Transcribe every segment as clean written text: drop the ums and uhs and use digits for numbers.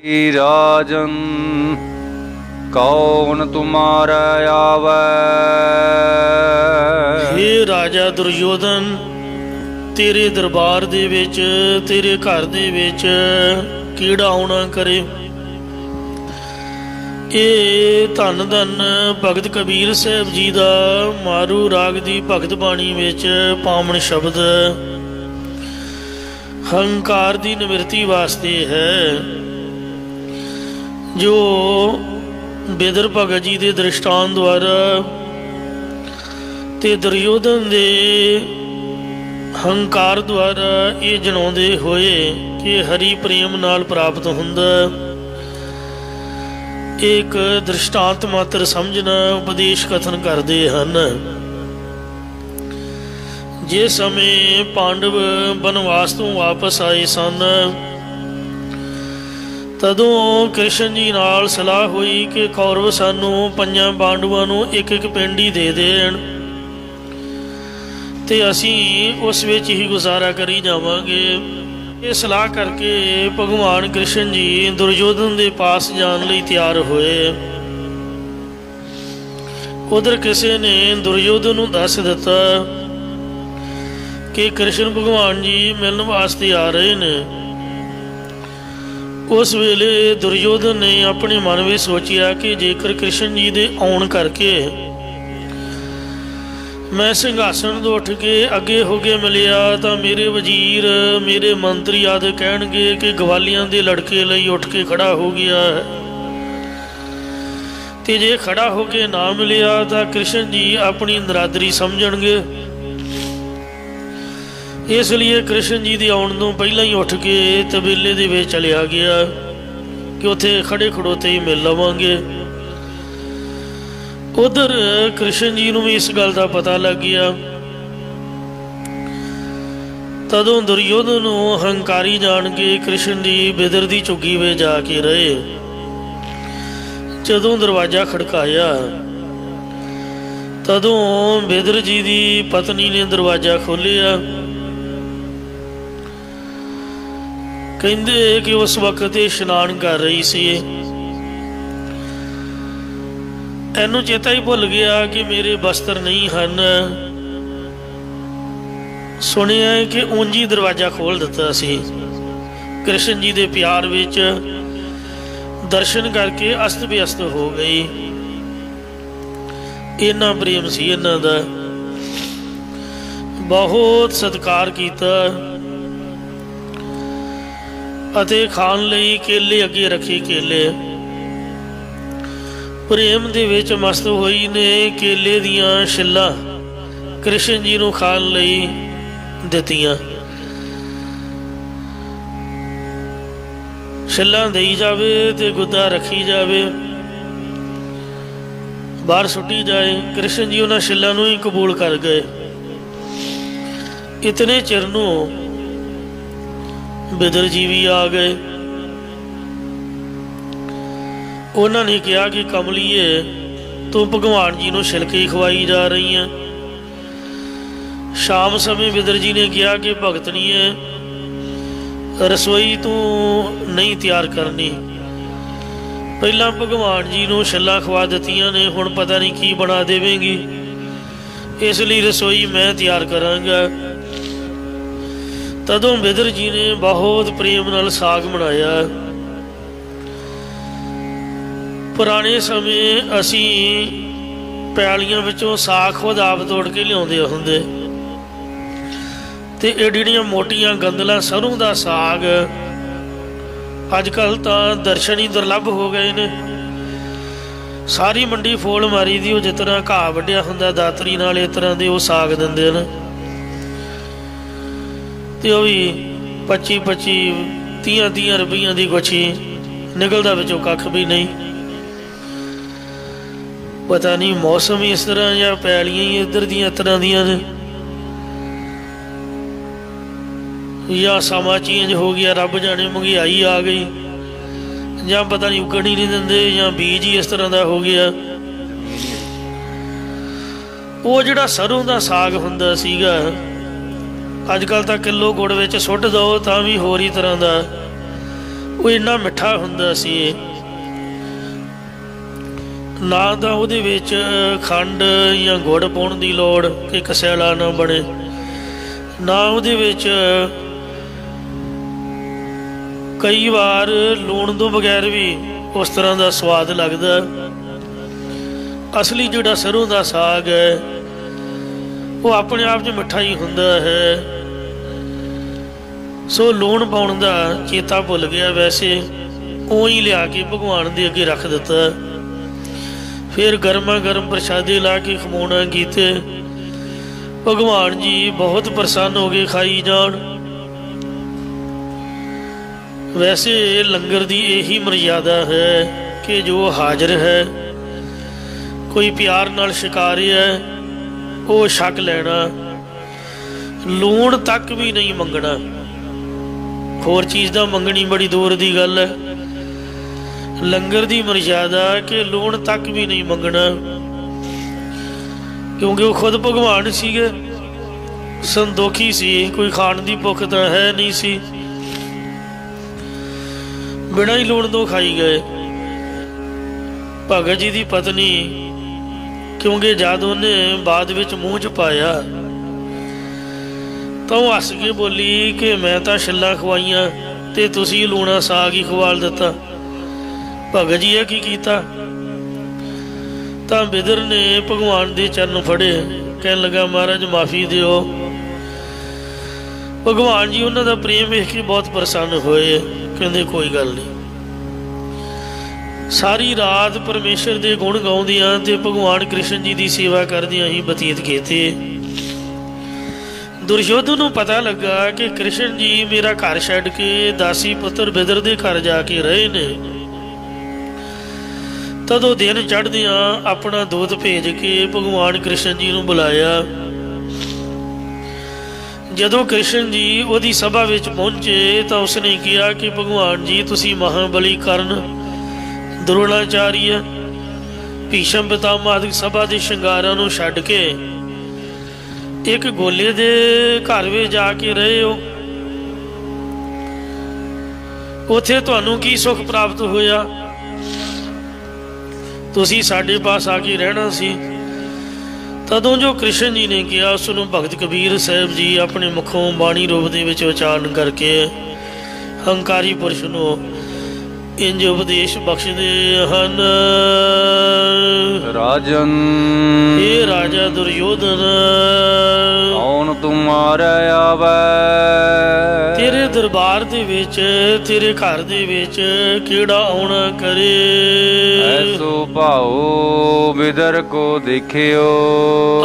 राजन कौन तुम्हारा आवे। हे राजा दुर्योधन, तेरे दरबार दे विच, तेरे घर दे विच कीड़ा आउणा करे। ये धन धन भगत कबीर साहब जी का मारू राग दी भगत बाणी विच पावन शब्द हंकार दी निवृत्ति वास्ते है, जो बेदर भगत जी के दृष्टांत द्वारा ते दुर्योधन दे हंकार द्वारा ये जनाउंदे होए कि हरि प्रेम नाल प्राप्त हुंदा। एक दृष्टांत मात्र समझना उपदेश कथन करते हैं। जिस समय पांडव बनवास तो वापस आए सन, तदों कृष्ण जी नाल सलाह हुई कि कौरव सानू 5 पांडवों नू एक एक पिंड ही दे देण ते असी उस विच ही गुजारा करी जावांगे। ये सलाह करके भगवान कृष्ण जी दुर्योधन के पास जाने लई तैयार होए। उधर किसी ने दुर्योधन नूं दस दिता कि कृष्ण भगवान जी मिलने वास्ते आ रहे ने। उस वेले दुर्योधन ने अपने मन में सोचिया कि जेकर कृष्ण जी दे आउण करके मैं सिंघासन तो उठ के अगे हो के मिलिया तो मेरे वजीर मेरे मंत्री आदि कहणगे कि गवालियां दे लड़के लई उठ के खड़ा हो गया है, ते जे खड़ा हो के ना मिलिया तो कृष्ण जी अपनी नरादरी समझणगे। इसलिए कृष्ण जी दे आउण तो पहला ही उठ के तबेले दे विच चलिया गया कि उत्थे खड़े खड़ोते ही मिल लवांगे। उधर कृष्ण जी नूं भी इस गल का पता लग गया। तदों दुर्योधन नूं हंकारी जान के कृष्ण जी बिदर दी झुग्गी में जाके रहे। जदों दरवाजा खड़काया तदों बिदर जी दी पत्नी ने दरवाजा खोलिया। कहंदे कि उस वक्त इशनान कर रही सी। एनू चेता ही भुल गया कि मेरे वस्त्र नहीं हैं। सुनिया कि ऊंज ही दरवाजा खोल दिता सी। कृष्ण जी के प्यार विच दर्शन करके अस्त व्यस्त हो गई। इन्ना प्रेम सी इन्हां दा, बहुत सत्कार किया अते खाण लई केले अगे रखे। केले प्रेम दे विच मस्त होई ने केले दियां छिल्लां कृष्ण जी नूं खाण लई दित्तियां। छिल्लां देई जावे ते गुद्दा रखी जावे, बाहर सुट्टी जाए। कृष्ण जी उन्हां छिल्लां नूं ही कबूल कर गए। इतने चिर नूं बिदर जी भी आ गए। उन्होंने कहा कि कमलीए तू भगवान जी नूं छिलके खवाई जा रही है। शाम समय बिदर जी ने कहा कि भगतनीए रसोई तू नहीं तैयार करनी, पहला भगवान जी नूं छिल्लां खवा दित्तियां ने, हुण पता नहीं की बना देवेंगी, इसलिए रसोई मैं तैयार करांगा। तदों बिदर जी ने बहुत प्रेम नाल साग बनाया। पुराने समय असी पैलियां विचों साग खुद आप तोड़ के लियाउंदे हुंदे ते एडियां मोटियां गंदलां सरों दा साग अजकल तां दर्शन ही दुर्लभ हो गए ने। सारी मंडी फोल मारी दी, जिस तरह घाह वड्डिया हुंदा दातरी नाल इस तरह दे वो साग दिंदे ने ते ओह भी 25-25 30 रुपइयां दी गुच्छी, निकलदा विचों कख भी नहीं। पता नहीं मौसम ही इस तरह या पैलियां ही इधर दी इस तरह दियां ने, या समा चेंज हो गया, रब जाने महंगाई आ गई, या पता नहीं उगण ही नहीं देंदे, या बीज ही इस तरह का हो गया। वो जिहड़ा सरों का साग हुंदा सीगा अजकल तो किलो गुड़ विच सुੱਟ दो तां भी होर ही तरह का ਉਹ ਇੰਨਾ ਮਿੱਠਾ ਹੁੰਦਾ ਸੀ, ਨਾ ਤਾਂ ਉਹਦੇ ਵਿੱਚ ਖੰਡ ਜਾਂ ਗੁੜ ਪਾਉਣ ਦੀ ਲੋੜ ਕਿ ਕਸੈਲਾ ਨਾ ਬਣੇ, ਨਾ ਉਹਦੇ ਵਿੱਚ ਕਈ ਵਾਰ ਲੂਣ ਤੋਂ ਬਗੈਰ ਵੀ ਉਸ ਤਰ੍ਹਾਂ ਦਾ ਸਵਾਦ ਲੱਗਦਾ। ਅਸਲੀ ਜਿਹੜਾ ਸਰੋਂ ਦਾ ਸਾਗ ਹੈ ਉਹ ਆਪਣੇ ਆਪ 'ਚ ਮਿੱਠਾ ਹੀ ਹੁੰਦਾ ਹੈ। ਸੋ ਲੂਣ ਪਾਉਣ ਦਾ ਚੇਤਾ ਭੁੱਲ ਗਿਆ, ਵੈਸੇ ਉਹ ਹੀ ਲਿਆ ਕੇ ਭਗਵਾਨ ਦੇ ਅੱਗੇ ਰੱਖ ਦਿੱਤਾ। ਫਿਰ ਗਰਮਾ ਗਰਮ ਪ੍ਰਸ਼ਾਦੇ ਲਾ ਕੇ ਖਵਾਉਣਾ ਕੀਤੇ। ਭਗਵਾਨ ਜੀ ਬਹੁਤ ਪ੍ਰਸੰਨ ਹੋ ਗਏ, ਖਾਈ ਜਾਣ। ਵੈਸੇ ਲੰਗਰ ਦੀ ਇਹੀ ਮਰਿਆਦਾ ਹੈ ਕਿ ਜੋ ਹਾਜ਼ਰ ਹੈ, ਕੋਈ ਪਿਆਰ ਨਾਲ ਛਕਾ ਰਿਹਾ ਉਹ ਛਕ ਲੈਣਾ, ਲੂਣ ਤੱਕ ਵੀ ਨਹੀਂ ਮੰਗਣਾ। ਹੋਰ ਚੀਜ਼ ਦਾ ਮੰਗਣੀ ਬੜੀ ਦੂਰ ਦੀ ਗੱਲ ਹੈ। ਲੰਗਰ ਦੀ ਮਰਿਆਦਾ ਕਿ ਲੂਣ ਤੱਕ ਵੀ ਨਹੀਂ ਮੰਗਣਾ, ਕਿਉਂਕਿ ਉਹ ਖੁਦ ਭਗਵਾਨ ਸੀਗੇ, ਸੰਤੋਖੀ ਸੀ, ਕੋਈ ਖਾਣ ਦੀ ਭੁੱਖ ਤਾਂ ਹੈ ਨਹੀਂ ਸੀ, ਬਿਨਾਂ ਹੀ ਲੂਣ ਤੋਂ ਖਾਈ ਗਏ। ਭਗਤ ਜੀ ਦੀ ਪਤਨੀ, ਕਿਉਂਕਿ ਜਦ ਉਹਨੇ ਬਾਅਦ ਵਿੱਚ ਮੂੰਹ 'ਚ ਪਾਇਆ ਤਾਂ ਉਹ ਹੱਸ ਕੇ ਬੋਲੀ ਕਿ ਮੈਂ ਤਾਂ ਛਿੱਲਾਂ ਖਵਾਈਆਂ ਤੇ ਤੁਸੀਂ ਲੂਣਾ ਸਾਗ ਹੀ ਖਵਾਲ ਦਿੱਤਾ। ਭਗਤ ਜੀ ਇਹ ਕੀ ਕੀਤਾ? ਤਾਂ ਬਿਦਰ ਨੇ ਭਗਵਾਨ ਦੇ ਚਰਨ ਫੜੇ, ਕਹਿਣ ਲੱਗਾ ਮਹਾਰਾਜ ਮਾਫੀ ਦਿਓ। ਭਗਵਾਨ ਜੀ ਉਹਨਾਂ ਦਾ ਪ੍ਰੇਮ ਵੇਖ ਕੇ ਬਹੁਤ ਪ੍ਰਸੰਨ ਹੋਏ, ਕਹਿੰਦੇ ਕੋਈ ਗੱਲ ਨਹੀਂ। ਸਾਰੀ ਰਾਤ ਪਰਮੇਸ਼ਰ ਦੇ ਗੁਣ ਗਾਉਂਦਿਆਂ ਤੇ ਭਗਵਾਨ ਕ੍ਰਿਸ਼ਨ ਜੀ ਦੀ ਸੇਵਾ ਕਰਦਿਆਂ ਹੀ ਬਤੀਤ ਕੀਤੇ। ਦੁਰਯੋਧਨ ਨੂੰ ਪਤਾ ਲੱਗਾ ਕਿ ਕ੍ਰਿਸ਼ਨ ਜੀ ਮੇਰਾ ਘਰ ਛੱਡ ਕੇ ਦਾਸੀ ਪੁੱਤਰ ਬਿਦਰ ਦੇ ਘਰ ਜਾ ਕੇ ਰਹੇ ਨੇ। ਤਦੋਂ ਦਿਨ ਚੜ੍ਹਦਿਆਂ ਆਪਣਾ ਦੂਤ ਭੇਜ ਕੇ ਭਗਵਾਨ ਕ੍ਰਿਸ਼ਨ ਜੀ ਨੂੰ ਬੁਲਾਇਆ। ਜਦੋਂ ਕ੍ਰਿਸ਼ਨ ਜੀ ਉਹਦੀ ਸਭਾ ਵਿੱਚ ਪਹੁੰਚੇ ਤਾਂ ਉਸਨੇ ਕਿਹਾ ਕਿ ਭਗਵਾਨ ਜੀ ਤੁਸੀਂ ਮਹਾਬਲੀ ਕਰਨ, ਦਰੋਣਾਚਾਰੀਆ, ਭੀਸ਼ਮ ਪਿਤਾਮਹ ਆਦਿ ਸਭਾ ਦੇ ਸ਼ਿੰਗਾਰਾਂ ਨੂੰ ਛੱਡ ਕੇ ਇੱਕ ਗੋਲੇ ਦੇ ਘਰ ਵਿੱਚ ਜਾ ਕੇ ਰਹੇ ਹੋ, ਉੱਥੇ ਤੁਹਾਨੂੰ ਕੀ ਸੁੱਖ ਪ੍ਰਾਪਤ ਹੋਇਆ? ਤੁਸੀਂ ਸਾਡੇ ਪਾਸ ਆ ਕੇ ਰਹਿਣਾ ਸੀ। ਤਦੋਂ ਜੋ ਕ੍ਰਿਸ਼ਨ ਜੀ ਨੇ ਕਿਹਾ ਉਸ ਨੂੰ ਭਗਤ ਕਬੀਰ ਸਾਹਿਬ ਜੀ ਆਪਣੇ ਮੁਖੋਂ ਬਾਣੀ ਰੂਪ ਦੇ ਵਿੱਚ ਉਚਾਰਨ ਕਰਕੇ ਹੰਕਾਰੀ ਪੁਰਸ਼ ਨੂੰ ਇੰਜ ਉਪਦੇਸ਼ ਬਖਸ਼ਦੇ ਹਨ। ਰਾਜਨ ਇਹ ਰਾਜਾ ਦੁਰਯੋਧਨ, ਕੌਣ ਤੁਮਾਰੇ ਆਵੈ? ਤੇਰੇ ਦਰਬਾਰ ਦੇ ਵਿੱਚ, ਤੇਰੇ ਘਰ ਦੇ ਵਿੱਚ ਕਿਹੜਾ ਆਉਣਾ ਕਰੇ? ਐਸੋ ਭਾਉ ਬਿਦਰ ਕੋ ਦੇਖਿਓ।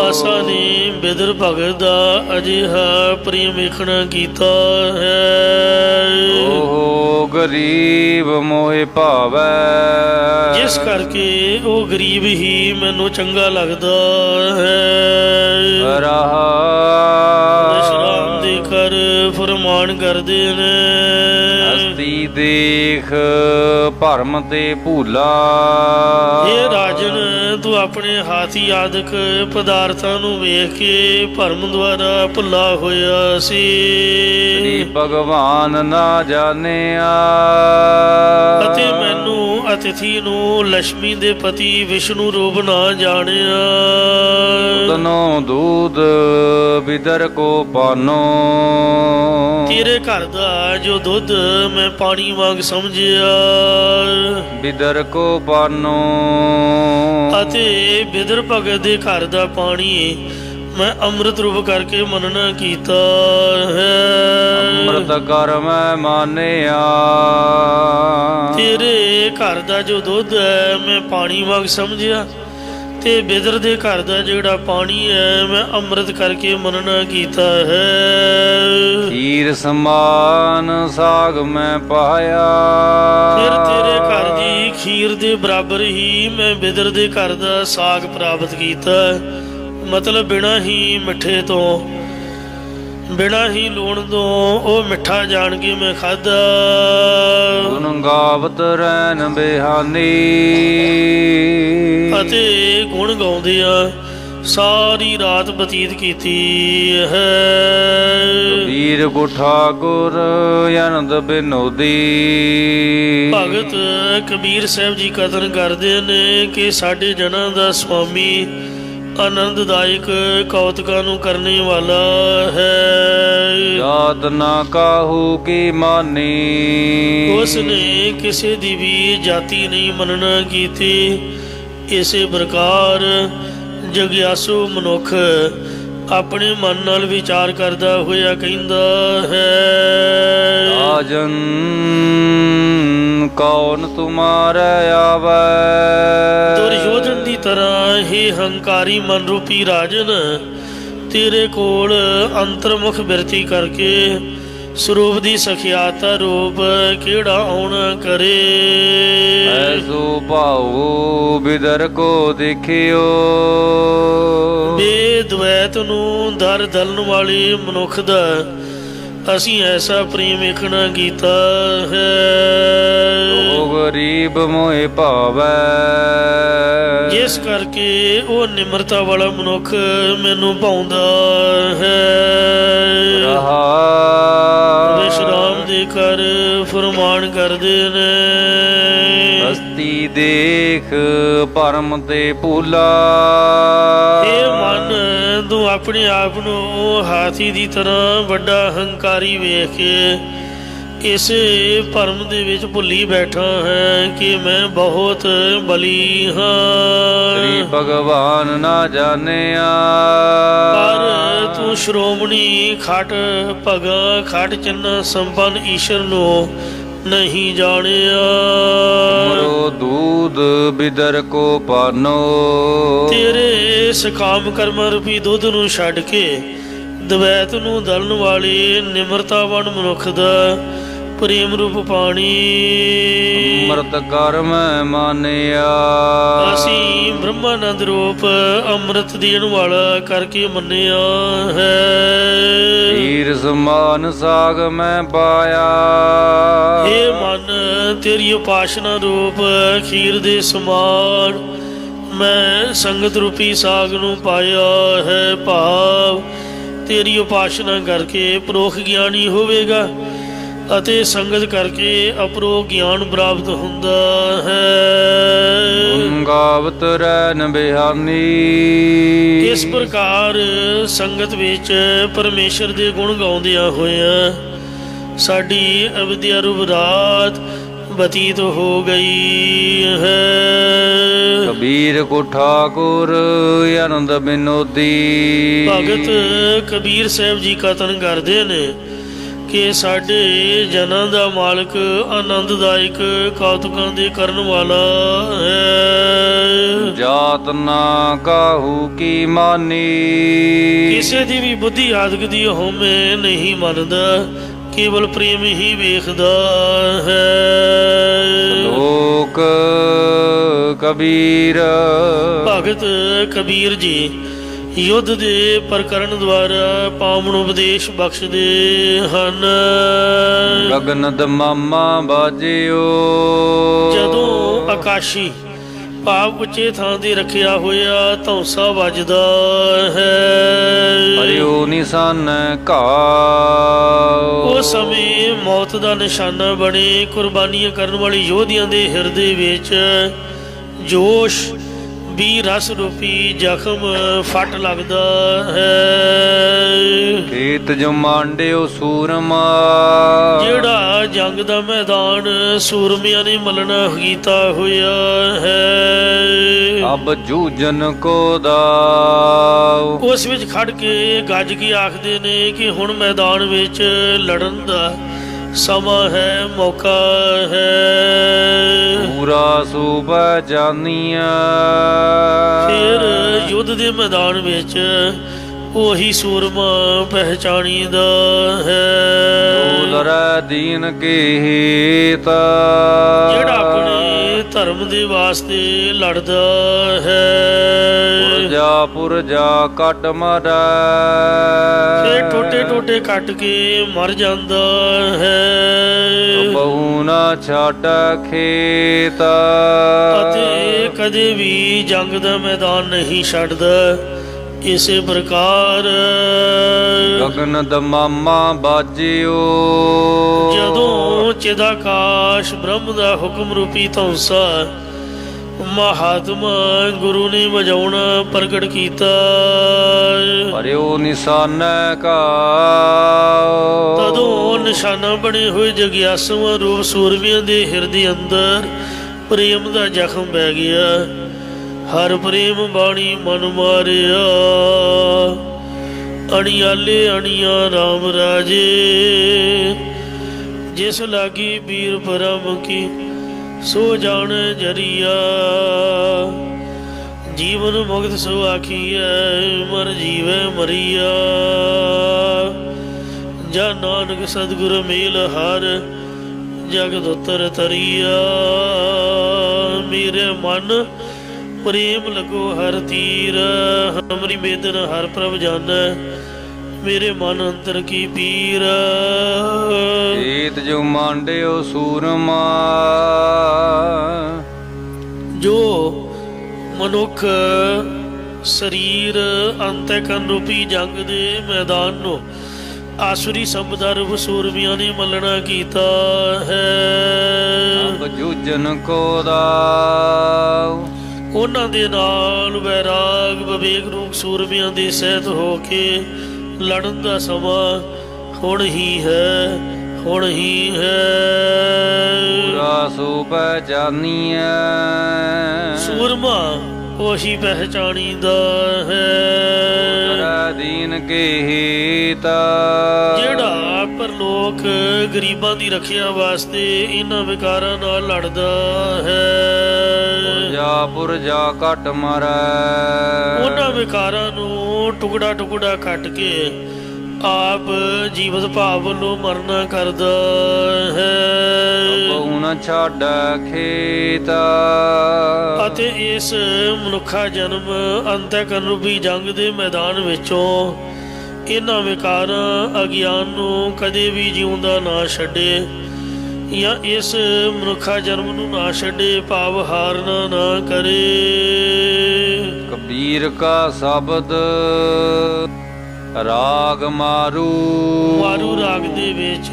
ਆਸਾ ਨੇ ਬਿਦਰ ਭਗਤ ਦਾ ਅਜਿਹਾ ਪ੍ਰੇਮ ਵੇਖਣਾ ਕੀਤਾ ਹੈ। ਉਹ ਗਰੀਬ ਮੋਹਿ ਭਾਵੈ, ਜਿਸ ਕਰਕੇ ਉਹ ਗਰੀਬ ਹੀ ਮੈਨੂੰ ਚੰਗਾ ਲੱਗਦਾ ਹੈ। ਵਿਸ਼ਰਾਮ ਦੇ ਕਰ ਫਰਮਾਨ ਕਰਦੇ ਨੇ। ਹਸਤੀ ਦੇਖ ਭਰਮ ਤੇ ਭੂਲਾ। ਇਹ ਰਾਜਨ ਤੂੰ ਆਪਣੇ ਹਾਥੀ ਆਦਿਕ ਪਦਾਰਥਾਂ ਨੂੰ ਵੇਖ ਕੇ ਭਰਮ ਦੁਆਰਾ ਭੁੱਲਾ ਹੋਇਆ ਸੀ। ਭਗਵਾਨ ਨਾ ਜਾਣਿਆ, ਅਤੇ ਮੈਨੂੰ ਅਤਿਥੀ ਨੂੰ ਲక్ష్ਮੀ ਦੇ ਪਤੀ ਵਿਸ਼ਨੂੰ ਰੂਪ ਨਾ ਜਾਣਿਆ। ਤਨੋ ਦੂਧ ਬਿਦਰ ਕੋ ਪਾਨੋ। ਤੇਰੇ ਘਰ ਦਾ ਜੋ ਦੁੱਧ ਮੈਂ ਪਾਣੀ ਵਾਂਗ ਸਮਝਿਆ। ਬਿਦਰ ਕੋ ਪਾਨੋ। ਅਤੇ ਬਿਦਰ ਭਗਤ ਦੇ ਘਰ ਦਾ ਪਾਣੀ ਮੈਂ ਅੰਮ੍ਰਿਤ ਰੂਪ ਕਰਕੇ ਮੰਨਣਾ ਕੀਤਾ ਹੈ। ਅੰਮ੍ਰਿਤ ਕਰ ਮੈਂ ਮਾਨਿਆ। ਤੇਰੇ ਘਰ ਦਾ ਜੋ ਦੁੱਧ ਹੈ ਮੈਂ ਪਾਣੀ ਵਾਂਗ ਸਮਝਿਆ, ਤੇ ਬਿਦਰ ਦੇ ਘਰ ਦਾ ਜਿਹੜਾ ਪਾਣੀ ਹੈ ਮੈਂ ਅੰਮ੍ਰਿਤ ਕਰਕੇ ਮੰਨਣਾ ਕੀਤਾ ਹੈ। ਖੀਰ ਸਮਾਨ ਸਾਗ ਮੈਂ ਪਾਇਆ। ਫਿਰ ਤੇਰੇ ਘਰ ਦੀ ਖੀਰ ਦੇ ਬਰਾਬਰ ਹੀ ਮੈਂ ਬਿਦਰ ਦੇ ਘਰ ਦਾ ਸਾਗ ਪ੍ਰਾਪਤ ਕੀਤਾ। ਮਤਲਬ ਬਿਨਾਂ ਹੀ ਮਿੱਠੇ ਤੋਂ, ਬਿਨਾਂ ਹੀ ਲੂਣ ਤੋਂ ਉਹ ਮਿੱਠਾ ਜਾਣ ਕੇ ਮੈਂ ਖਾਧਾ। ਗੁਣ ਗਾਵਤ ਰਹਿਣ ਬਿਹਾਨੀ। ਅਤੇ ਗੁਣ ਗਾਉਂਦੇ ਆ ਸਾਰੀ ਰਾਤ ਬਤੀਤ ਕੀਤੀ ਹੈ। ਵੀਰ ਕੋ ਠਾਕੁਰ ਆਨੰਦ ਬਿਨੋਦੀ। ਭਗਤ ਕਬੀਰ ਸਾਹਿਬ ਜੀ ਕਥਨ ਕਰਦੇ ਨੇ ਕਿ ਸਾਡੇ ਜਨਾਂ ਦਾ ਸੁਆਮੀ ਆਨੰਦਦਾਇਕ ਕੌਤਕਾਂ ਨੂੰ ਕਰਨੇ ਵਾਲਾ ਹੈ। ਜਾਤ ਨਾ ਕਾਹੂ ਕੀ ਮਾਨੀ। ਉਸ ਨੇ ਕਿਸੇ ਦੀ ਵੀ ਜਾਤੀ ਨਹੀਂ ਮੰਨਣਾ ਕੀਤੀ। ਇਸੇ ਪ੍ਰਕਾਰ ਜਗਿਆਸੂ ਮਨੁੱਖ ਆਪਣੇ ਮਨ ਨਾਲ ਵਿਚਾਰ ਕਰਦਾ ਹੋਇਆ ਕਹਿੰਦਾ ਹੈ, ਰਾਜਨ ਕੌਣ ਤੁਮਾਰੇ ਆਵੈ। ਦੁਰਯੋਧਨ ਦੀ ਤਰ੍ਹਾਂ ਹੀ ਹੰਕਾਰੀ ਮਨ ਰੂਪੀ ਰਾਜਨ ਤੇਰੇ ਕੋਲ ਅੰਤਰਮੁਖ ਬਿਰਤੀ ਕਰਕੇ ਸਰੂਪ ਦੀ ਸਖਿਆਤਾ ਰੂਪ ਕਿਹੜਾ ਆਉਣਾ ਕਰੇ। ਐਸੋ ਭਾਉ ਬਿਦਰ ਕੋ ਦੇਖਿਓ। ਬੇਦਵੈਤ ਨੂੰ ਦਰ ਦਲਨ ਵਾਲੇ ਮਨੁੱਖ ਦਾ ਅਸੀਂ ਐਸਾ ਪ੍ਰੇਮ ਵੇਖਣਾ ਕੀਤਾ ਹੈ। ਉਹ ਗਰੀਬ ਮੋਹਿ ਭਾਵੈ। ਜਿਸ ਕਰਕੇ ਉਹ ਨਿਮਰਤਾ ਵਾਲਾ ਮਨੁੱਖ ਮੈਨੂੰ ਭਾਉਂਦਾ ਹੈ। ਵਿਸ਼ਰਾਮ ਦੇ ਕਰ ਫਰਮਾਨ ਕਰਦੇ ਨੇ, ਹਸਤੀ ਦੇਖ ਭਰਮ ਤੇ ਭੂਲਾ। ਇਹ ਮਨ ਤੂੰ ਆਪਣੇ ਆਪ ਨੂੰ ਹਾਥੀ ਦੀ ਤਰ੍ਹਾਂ ਵੱਡਾ ਹੰਕਾਰੀ ਵੇਖ ਕੇ ਇਸੇ ਭਰਮ ਦੇ ਵਿੱਚ ਭੁੱਲੀ ਬੈਠਾ ਹੈ ਕਿ ਮੈਂ ਬਹੁਤ ਬਲੀ ਹਾਂ। ਸ੍ਰੀ ਭਗਵਾਨ ਨਾ ਜਾਣਿਆ। ਪਰ ਤੂੰ ਸ਼੍ਰੋਮਣੀ ਖਟ ਭਗਾ ਖਟ ਚੰਨਾ ਸੰਪੰਨ ਈਸ਼ਰ ਨੂੰ ਨਹੀਂ ਜਾਣਿਆ। ਮਰੋ ਦੂਧ ਬਿਦਰ ਕੋ ਪਾਨੋ। ਤੇਰੇ ਸਕਾਮ ਕਰਮ ਰੂਪੀ ਦੁੱਧ ਨੂੰ ਛੱਡ ਕੇ ਦਵੈਤ ਨੂੰ ਦਲਣ ਵਾਲੇ ਨਿਮਰਤਾਵਾਨ ਮਨੁੱਖ ਦਾ ਪ੍ਰੇਮ ਰੂਪ ਪਾਣੀ ਅੰਮ੍ਰਿਤ ਕਰ ਮੈਂ ਮਾਨਿਆ। ਅਸੀਂ ਬ੍ਰਹਮਾਨੰਦ ਰੂਪ ਅੰਮ੍ਰਿਤ ਦੇਣ ਵਾਲਾ ਕਰਕੇ ਮੰਨਿਆ ਹੈ। ਹੀਰ ਸਮਾਨ ਸਾਗ ਮੈਂ ਪਾਇਆ। ਇਹ ਮਨ ਤੇਰੀ ਉਪਾਸ਼ਨਾ ਰੂਪ ਖੀਰ ਦੇ ਸਮਾਨ ਮੈਂ ਸੰਗਤ ਰੂਪੀ ਸਾਗ ਨੂੰ ਪਾਇਆ ਹੈ। ਭਾਵ ਤੇਰੀ ਉਪਾਸ਼ਨਾ ਕਰਕੇ ਪਰੋਖ ਗਿਆਨੀ ਹੋਵੇਗਾ ਅਤੇ ਸੰਗਤ ਕਰਕੇ ਅਪਰੋਖ ਗਿਆਨ ਪ੍ਰਾਪਤ ਹੁੰਦਾ ਹੈ। ਗਾਵਤ ਰੈਨ ਬਿਹਾਨੀ। ਇਸ ਪ੍ਰਕਾਰ ਸੰਗਤ ਵਿੱਚ ਪਰਮੇਸ਼ਰ ਦੇ ਗੁਣ ਗਾਉਂਦਿਆਂ ਹੋਇਆਂ ਸਾਡੀ ਅਵਿਦਿਆ ਰੂਪ ਰਾਤ ਬਤੀਤ ਹੋ ਗਈ ਹੈ। ਕਬੀਰ ਕੋ ਠਾਕੁਰ ਆਨੰਦ ਬਿਨੋਦੀ। ਭਗਤ ਕਬੀਰ ਸਾਹਿਬ ਜੀ ਕਥਨ ਕਰਦੇ ਨੇ ਕਿ ਸਾਡੇ ਜਨਾਂ ਦਾ ਮਾਲਕ ਆਨੰਦਦਾਇਕ ਕੌਤਕਾਂ ਦੇ ਕਰਨ ਵਾਲਾ ਹੈ। ਜਾਤ ਨਾ ਕਾਹੂ ਕੀ ਮਾਨੀ। ਕਿਸੇ ਦੀ ਵੀ ਬੁੱਧੀ ਆਦਿਕ ਦੀ ਹਉਮੈ ਨਹੀਂ ਮੰਨਦਾ, ਕੇਵਲ ਪ੍ਰੇਮ ਹੀ ਵੇਖਦਾ ਹੈ। ਲੋਕ ਕਬੀਰ। ਭਗਤ ਕਬੀਰ ਜੀ ਯੁੱਧ ਦੇ ਪ੍ਰਕਰਨ ਦੁਆਰਾ ਪਾਵਨ ਉਪਦੇਸ਼ ਬਖਸ਼ਦੇ ਹਨ। ਗਗਨ ਦਮਾਮਾ ਬਾਜਿਓ। ਜਦੋਂ ਆਕਾਸ਼ੀ ਭਾਵ ਉੱਚੇ ਥਾਂ ਤੇ ਰੱਖਿਆ ਹੋਇਆ ਧੌਂਸਾ ਵੱਜਦਾ ਹੈ, ਹਰਿਓ ਨਿਸ਼ਾਨ ਘਾਉ। ਉਸ ਸਮੇਂ ਮੌਤ ਦਾ ਨਿਸ਼ਾਨਾ ਬਣੇ ਕੁਰਬਾਨੀਆਂ ਕਰਨ ਵਾਲੇ ਯੋਧਿਆਂ ਦੇ ਹਿਰਦੇ ਵਿੱਚ ਜੋਸ਼ ਵੀ ਰਸ ਰੂਪੀ ਜ਼ਖਮ ਫਟ ਲੱਗਦਾ ਹੈ। ਖੇਤ ਜੋ ਮਾਂਡਿਓ ਸੂਰਮਾ। ਜਿਹੜਾ ਜੰਗ ਦਾ ਮੈਦਾਨ ਸੂਰਮਿਆਂ ਨੇ ਮਲਣਾ ਕੀਤਾ ਹੋਇਆ ਹੈ। ਅਬ ਜੂਜਨ ਕੋ ਦਾਉ। ਉਸ ਵਿੱਚ ਖੜ ਕੇ ਗੱਜ ਕੇ ਆਖਦੇ ਨੇ ਕਿ ਹੁਣ ਮੈਦਾਨ ਵਿੱਚ ਲੜਨ ਦਾ ਸਮਾਂ ਹੈ, ਮੌਕਾ ਹੈ। ਪੂਰਾ ਸੂਬਾ ਜਾਨੀਆਂ। ਫਿਰ ਯੁੱਧ ਦੇ ਮੈਦਾਨ ਵਿੱਚ ਉਹੀ ਸੂਰਮਾ ਪਹਿਚਾਣੀਦਾ ਹੈ ਲੜੈ ਦੀਨ ਕੀ ਹੀਤ। ਜਿਹੜਾ ਆਪਣੇ ਧਰਮ ਦੇ ਵਾਸਤੇ ਲੜਦਾ ਹੈ। ਪੁਰਜਾ ਕੱਟ ਮਰੈ। ਫਿਰ ਟੋਟੇ ਟੋਟੇ ਕੱਟ ਕੇ ਮਰ ਜਾਂਦਾ ਹੈ। ਬਹੁ ਨਾ ਛੱਡ ਖੇਤ। ਅਤੇ ਕਦੇ ਵੀ ਜੰਗ ਦਾ ਮੈਦਾਨ ਨਹੀਂ ਛੱਡਦਾ, ਇਸੇ ਪ੍ਰਕਾਰ ਗਗਨ ਦਮਾਮਾ ਬਾਜਿਓ ਜਦੋਂ ਚਿਦਾਕਾਸ਼ ਬ੍ਰਹਮ ਦਾ ਹੁਕਮ ਰੂਪੀ ਧੌਂਸਾ ਮਹਾਤਮਾ ਗੁਰੂ ਨੇ ਵਜਾਉਣਾ ਪ੍ਰਗਟ ਕੀਤਾ। ਭਰਿਓ ਨਿਸ਼ਾਨੈ ਕਾ ਤਦੋਂ ਨਿਸ਼ਾਨਾ ਬਣੇ ਹੋਏ ਜਗਿਆਸੂਆਂ ਰੂਪ ਸੂਰਮਿਆਂ ਦੇ ਹਿਰਦੇ ਅੰਦਰ ਪ੍ਰੇਮ ਦਾ ਜ਼ਖਮ ਪੈ ਗਿਆ। ਹਰ ਪ੍ਰੇਮ ਬਾਣੀ ਮਨ ਮਾਰਿਆ। ਅਣਿਆਲੇ ਅਣੀਆਂ ਰਾਮ ਰਾਜੇ ਜਿਸ ਲਾਗੀ ਵੀਰ ਪਰਮ ਕੀ ਸੋ ਜਾਣ ਜਰੀਆ। ਜੀਵਨ ਮੁਕਤ ਸੋ ਆਖੀਐ ਮਰ ਜੀਵੈ ਮਰੀਆ। ਜਾ ਨਾਨਕ ਸਤਿਗੁਰ ਮੇਲ ਹਰ ਜਗਤ ਉਤਰ ਤਰੀਆ। ਮੇਰੇ ਮਨ ਪ੍ਰੇਮ ਲਗੋ ਹਰ ਤੀਰ ਹਮਰੀ ਮੇਦਨ ਹਰ ਪ੍ਰਭ ਜਾਣੈ। ਮੇਰੇ ਮਨ ਅੰਤਰ ਕੀ ਪੀਰ ਏਤ ਜੋ ਮਾਂਡਿਓ ਸੂਰਮਾ। ਜੋ ਮਨੁੱਖ ਸਰੀਰ ਅੰਤਕਰਨ ਰੂਪੀ ਜੰਗ ਦੇ ਮੈਦਾਨ ਨੂੰ ਆਸੁਰੀ ਸੰਪਦਾ ਰੂਪ ਸੂਰਮਿਆਂ ਨੇ ਮੱਲਣਾ ਕੀਤਾ ਹੈ। ਜੂਜਨ ਕੋ ਦਾਉ ਉਹਨਾਂ ਦੇ ਨਾਲ ਵੈਰਾਗ ਵਿਵੇਕ ਰੂਪ ਸੂਰਮਿਆਂ ਦੇ ਸਹਿਤ ਹੋ ਕੇ ਲੜਨ ਦਾ ਸਮਾਂ ਹੁਣ ਹੀ ਹੈ, ਹੁਣ ਹੀ ਹੈ। ਪੂਰਾ ਸੋ ਪਹਿਚਾਨੀਐ ਸੂਰਮਾ ਉਹੀ ਪਹਿਚਾਣੀਦਾ ਹੈ। ਦੀਨ ਕੇ ਹੀਤ ਜਿਹੜਾ ਪਰਲੋਕ ਗਰੀਬਾਂ ਦੀ ਰੱਖਿਆ ਵਾਸਤੇ ਇਹਨਾਂ ਵਿਕਾਰਾਂ ਨਾਲ ਲੜਦਾ ਹੈ। ਪੁਰਜਾ ਕੱਟ ਮਾਰੈ ਉਹਨਾਂ ਵਿਕਾਰਾਂ ਨੂੰ ਟੁਕੜਾ ਟੁਕੜਾ ਕੱਟ ਕੇ ਆਪ ਜੀਵਤ ਭਾਵ ਵੱਲੋਂ ਮਰਨਾ ਕਰਦਾ ਹੈ। ਹੁਣ ਛੱਡ ਖੇਤ ਅਤੇ ਇਸ ਮਨੁੱਖਾ ਜਨਮ ਅੰਤਕਰਨ ਰੂਪੀ ਜੰਗ ਦੇ ਮੈਦਾਨ ਵਿੱਚੋਂ ਇਹਨਾਂ ਵਿਕਾਰਾਂ ਅਗਿਆਨ ਨੂੰ ਕਦੇ ਵੀ ਜਿਉਂਦਾ ਨਾ ਛੱਡੇ ਜਾਂ ਇਸ ਮਨੁੱਖਾ ਜਨਮ ਨੂੰ ਨਾ ਛੱਡੇ ਭਾਵ ਹਾਰਨਾ ਨਾ ਕਰੇ। ਕਬੀਰ ਕਾ ਸ਼ਬਦ ਰਾਗ ਮਾਰੂ ਮਾਰੂ ਰਾਗ ਦੇ ਵਿੱਚ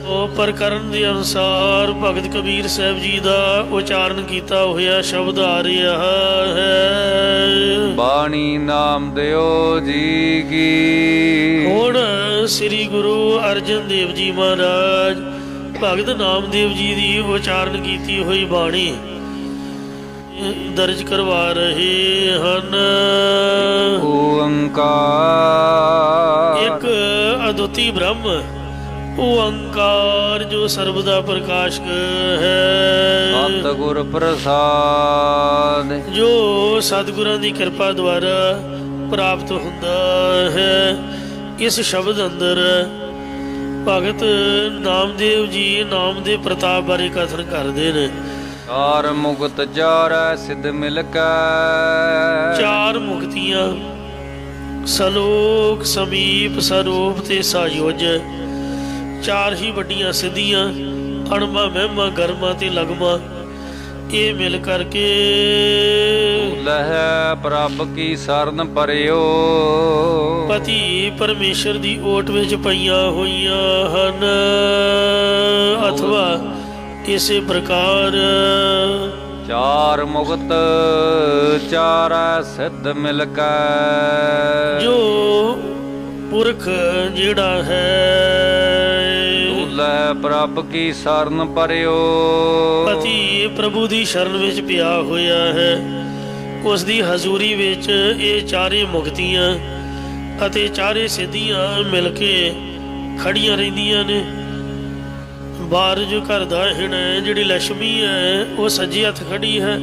ਉਹ ਪ੍ਰਕਰਨ ਦੇ ਅਨੁਸਾਰ ਭਗਤ ਕਬੀਰ ਸਾਹਿਬ ਜੀ ਦਾ ਉਚਾਰਨ ਕੀਤਾ ਹੋਇਆ ਸ਼ਬਦ ਆ ਰਿਹਾ ਹੈ। ਬਾਣੀ ਨਾਮ ਦਿਓ ਜੀ ਕੀ। ਹੁਣ ਸ੍ਰੀ ਗੁਰੂ ਅਰਜਨ ਦੇਵ ਜੀ ਮਹਾਰਾਜ ਭਗਤ ਨਾਮਦੇਵ ਜੀ ਦੀ ਉਚਾਰਨ ਕੀਤੀ ਹੋਈ ਬਾਣੀ ਦਰਜ ਕਰਵਾ ਰਹੇ ਹਨ। ਓੰਕਾਰ ਇੱਕ ਅਦੁੱਤੀ ਬ੍ਰਹਮ ਓੰਕਾਰ ਜੋ ਸਰਬ ਦਾ ਪ੍ਰਕਾਸ਼ਕ ਹੈ। ਸਤਿਗੁਰ ਪ੍ਰਸਾਦ ਜੋ ਸਤਿਗੁਰਾਂ ਦੀ ਕਿਰਪਾ ਦੁਆਰਾ ਪ੍ਰਾਪਤ ਹੁੰਦਾ ਹੈ। ਇਸ ਸ਼ਬਦ ਅੰਦਰ ਭਗਤ ਨਾਮਦੇਵ ਜੀ ਨਾਮ ਦੇ ਪ੍ਰਤਾਪ ਬਾਰੇ ਕਥਨ ਕਰਦੇ ਨੇ। ਚਾਰ ਮੁਕਤ ਚਾਰੈ ਸਿੱਧ ਮਿਲ ਕੇ ਚਾਰ ਮੁਕਤੀਆਂ ਸਲੋਕ ਸਮੀਪ ਸਰੂਪ ਤੇ ਸਾਯੋਜ ਚਾਰ ਹੀ ਵੱਡੀਆਂ ਸਿੱਧੀਆਂ ਅਣਮਾ ਮਹਿਮਾ ਗਰਮਾ ਤੇ ਲਗਮਾ ਇਹ ਮਿਲ ਕਰਕੇ ਲਹਿ ਪ੍ਰਭ ਕੀ ਸਰਨ ਪਰਿਓ ਪਤੀ ਪਰਮੇਸ਼ਰ ਦੀ ਓਟ ਵਿੱਚ ਪਈਆਂ ਹੋਈਆਂ ਹਨ। ਅਥਵਾ ਇਸੇ ਪ੍ਰਕਾਰ ਚਾਰ ਮੁਕਤ ਚਾਰੈ ਸਿੱਧ ਮਿਲ ਕੇ ਜੋ ਪੁਰਖ ਜਿਹੜਾ ਹੈ ਲੈ ਪ੍ਰਭ ਕੀ ਸ਼ਰਨ ਪਰਿਓ ਪਤੀ ਪ੍ਰਭੂ ਦੀ ਸ਼ਰਨ ਵਿੱਚ ਪਿਆ ਹੋਇਆ ਹੈ। ਉਸ ਦੀ ਹਜ਼ੂਰੀ ਵਿੱਚ ਇਹ ਚਾਰੇ ਮੁਕਤੀਆਂ ਅਤੇ ਚਾਰੇ ਸਿੱਧੀਆਂ ਮਿਲ ਕੇ ਖੜੀਆਂ ਰਹਿੰਦੀਆਂ ਨੇ। ਬਾਹਰ ਜੋ ਘਰ ਦਾ ਹਿਣ ਹੈ ਜਿਹੜੀ ਲక్ష్ਮੀ ਹੈ ਉਹ ਸੱਜੇ ਹੱਥ ਖੜੀ ਹੈ।